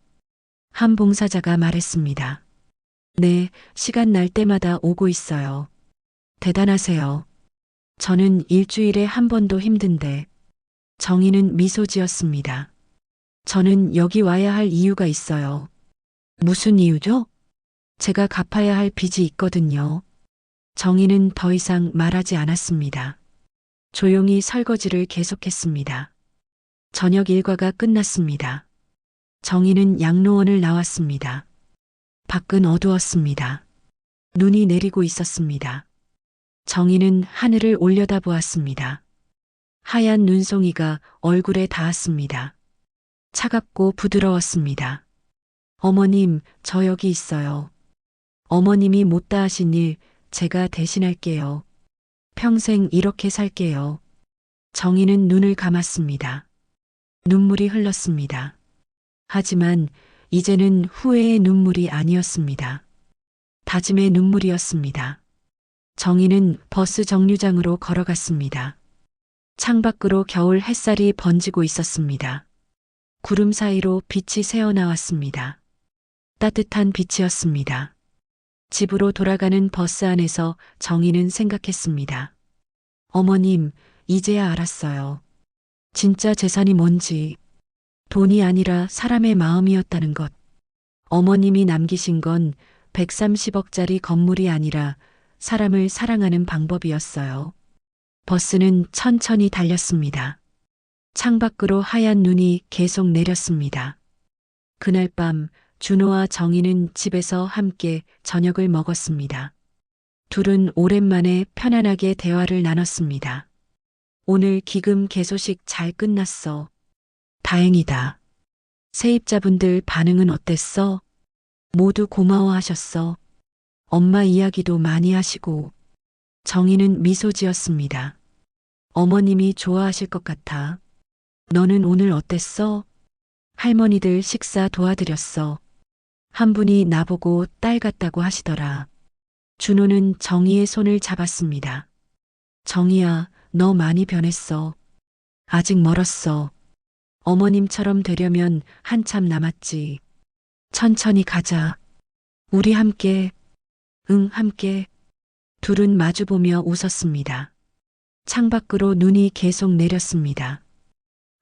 한 봉사자가 말했습니다. 네, 시간 날 때마다 오고 있어요. 대단하세요. 저는 일주일에 한 번도 힘든데. 정희는 미소 지었습니다. 저는 여기 와야 할 이유가 있어요. 무슨 이유죠? 제가 갚아야 할 빚이 있거든요. 정희는 더 이상 말하지 않았습니다. 조용히 설거지를 계속했습니다. 저녁 일과가 끝났습니다. 정희는 양로원을 나왔습니다. 밖은 어두웠습니다. 눈이 내리고 있었습니다. 정희는 하늘을 올려다보았습니다. 하얀 눈송이가 얼굴에 닿았습니다. 차갑고 부드러웠습니다. 어머님, 저 여기 있어요. 어머님이 못다 하신 일 제가 대신할게요. 평생 이렇게 살게요. 정희는 눈을 감았습니다. 눈물이 흘렀습니다. 하지만 이제는 후회의 눈물이 아니었습니다. 다짐의 눈물이었습니다. 정희는 버스 정류장으로 걸어갔습니다. 창밖으로 겨울 햇살이 번지고 있었습니다. 구름 사이로 빛이 새어나왔습니다. 따뜻한 빛이었습니다. 집으로 돌아가는 버스 안에서 정희는 생각했습니다. 어머님, 이제야 알았어요. 진짜 재산이 뭔지. 돈이 아니라 사람의 마음이었다는 것. 어머님이 남기신 건 130억짜리 건물이 아니라 사람을 사랑하는 방법이었어요. 버스는 천천히 달렸습니다. 창밖으로 하얀 눈이 계속 내렸습니다. 그날 밤 준호와 정희는 집에서 함께 저녁을 먹었습니다. 둘은 오랜만에 편안하게 대화를 나눴습니다. 오늘 기금 개소식 잘 끝났어. 다행이다. 세입자분들 반응은 어땠어? 모두 고마워하셨어. 엄마 이야기도 많이 하시고. 정희는 미소 지었습니다. 어머님이 좋아하실 것 같아. 너는 오늘 어땠어? 할머니들 식사 도와드렸어. 한 분이 나보고 딸 같다고 하시더라. 준호는 정희의 손을 잡았습니다. 정희야, 너 많이 변했어. 아직 멀었어. 어머님처럼 되려면 한참 남았지. 천천히 가자. 우리 함께. 응, 함께. 둘은 마주보며 웃었습니다. 창밖으로 눈이 계속 내렸습니다.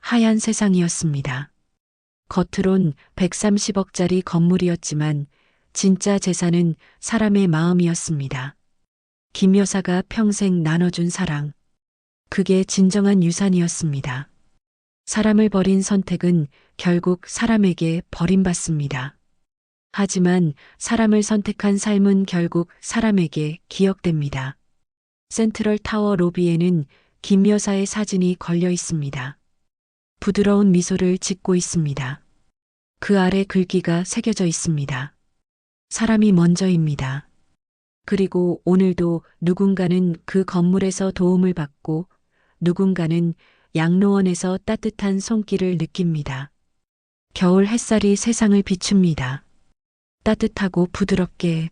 하얀 세상이었습니다. 겉으론 130억짜리 건물이었지만 진짜 재산은 사람의 마음이었습니다. 김 여사가 평생 나눠준 사랑. 그게 진정한 유산이었습니다. 사람을 버린 선택은 결국 사람에게 버림받습니다. 하지만 사람을 선택한 삶은 결국 사람에게 기억됩니다. 센트럴 타워 로비에는 김 여사의 사진이 걸려 있습니다. 부드러운 미소를 짓고 있습니다. 그 아래 글귀가 새겨져 있습니다. 사람이 먼저입니다. 그리고 오늘도 누군가는 그 건물에서 도움을 받고 누군가는 양로원에서 따뜻한 손길을 느낍니다. 겨울 햇살이 세상을 비춥니다. 따뜻하고 부드럽게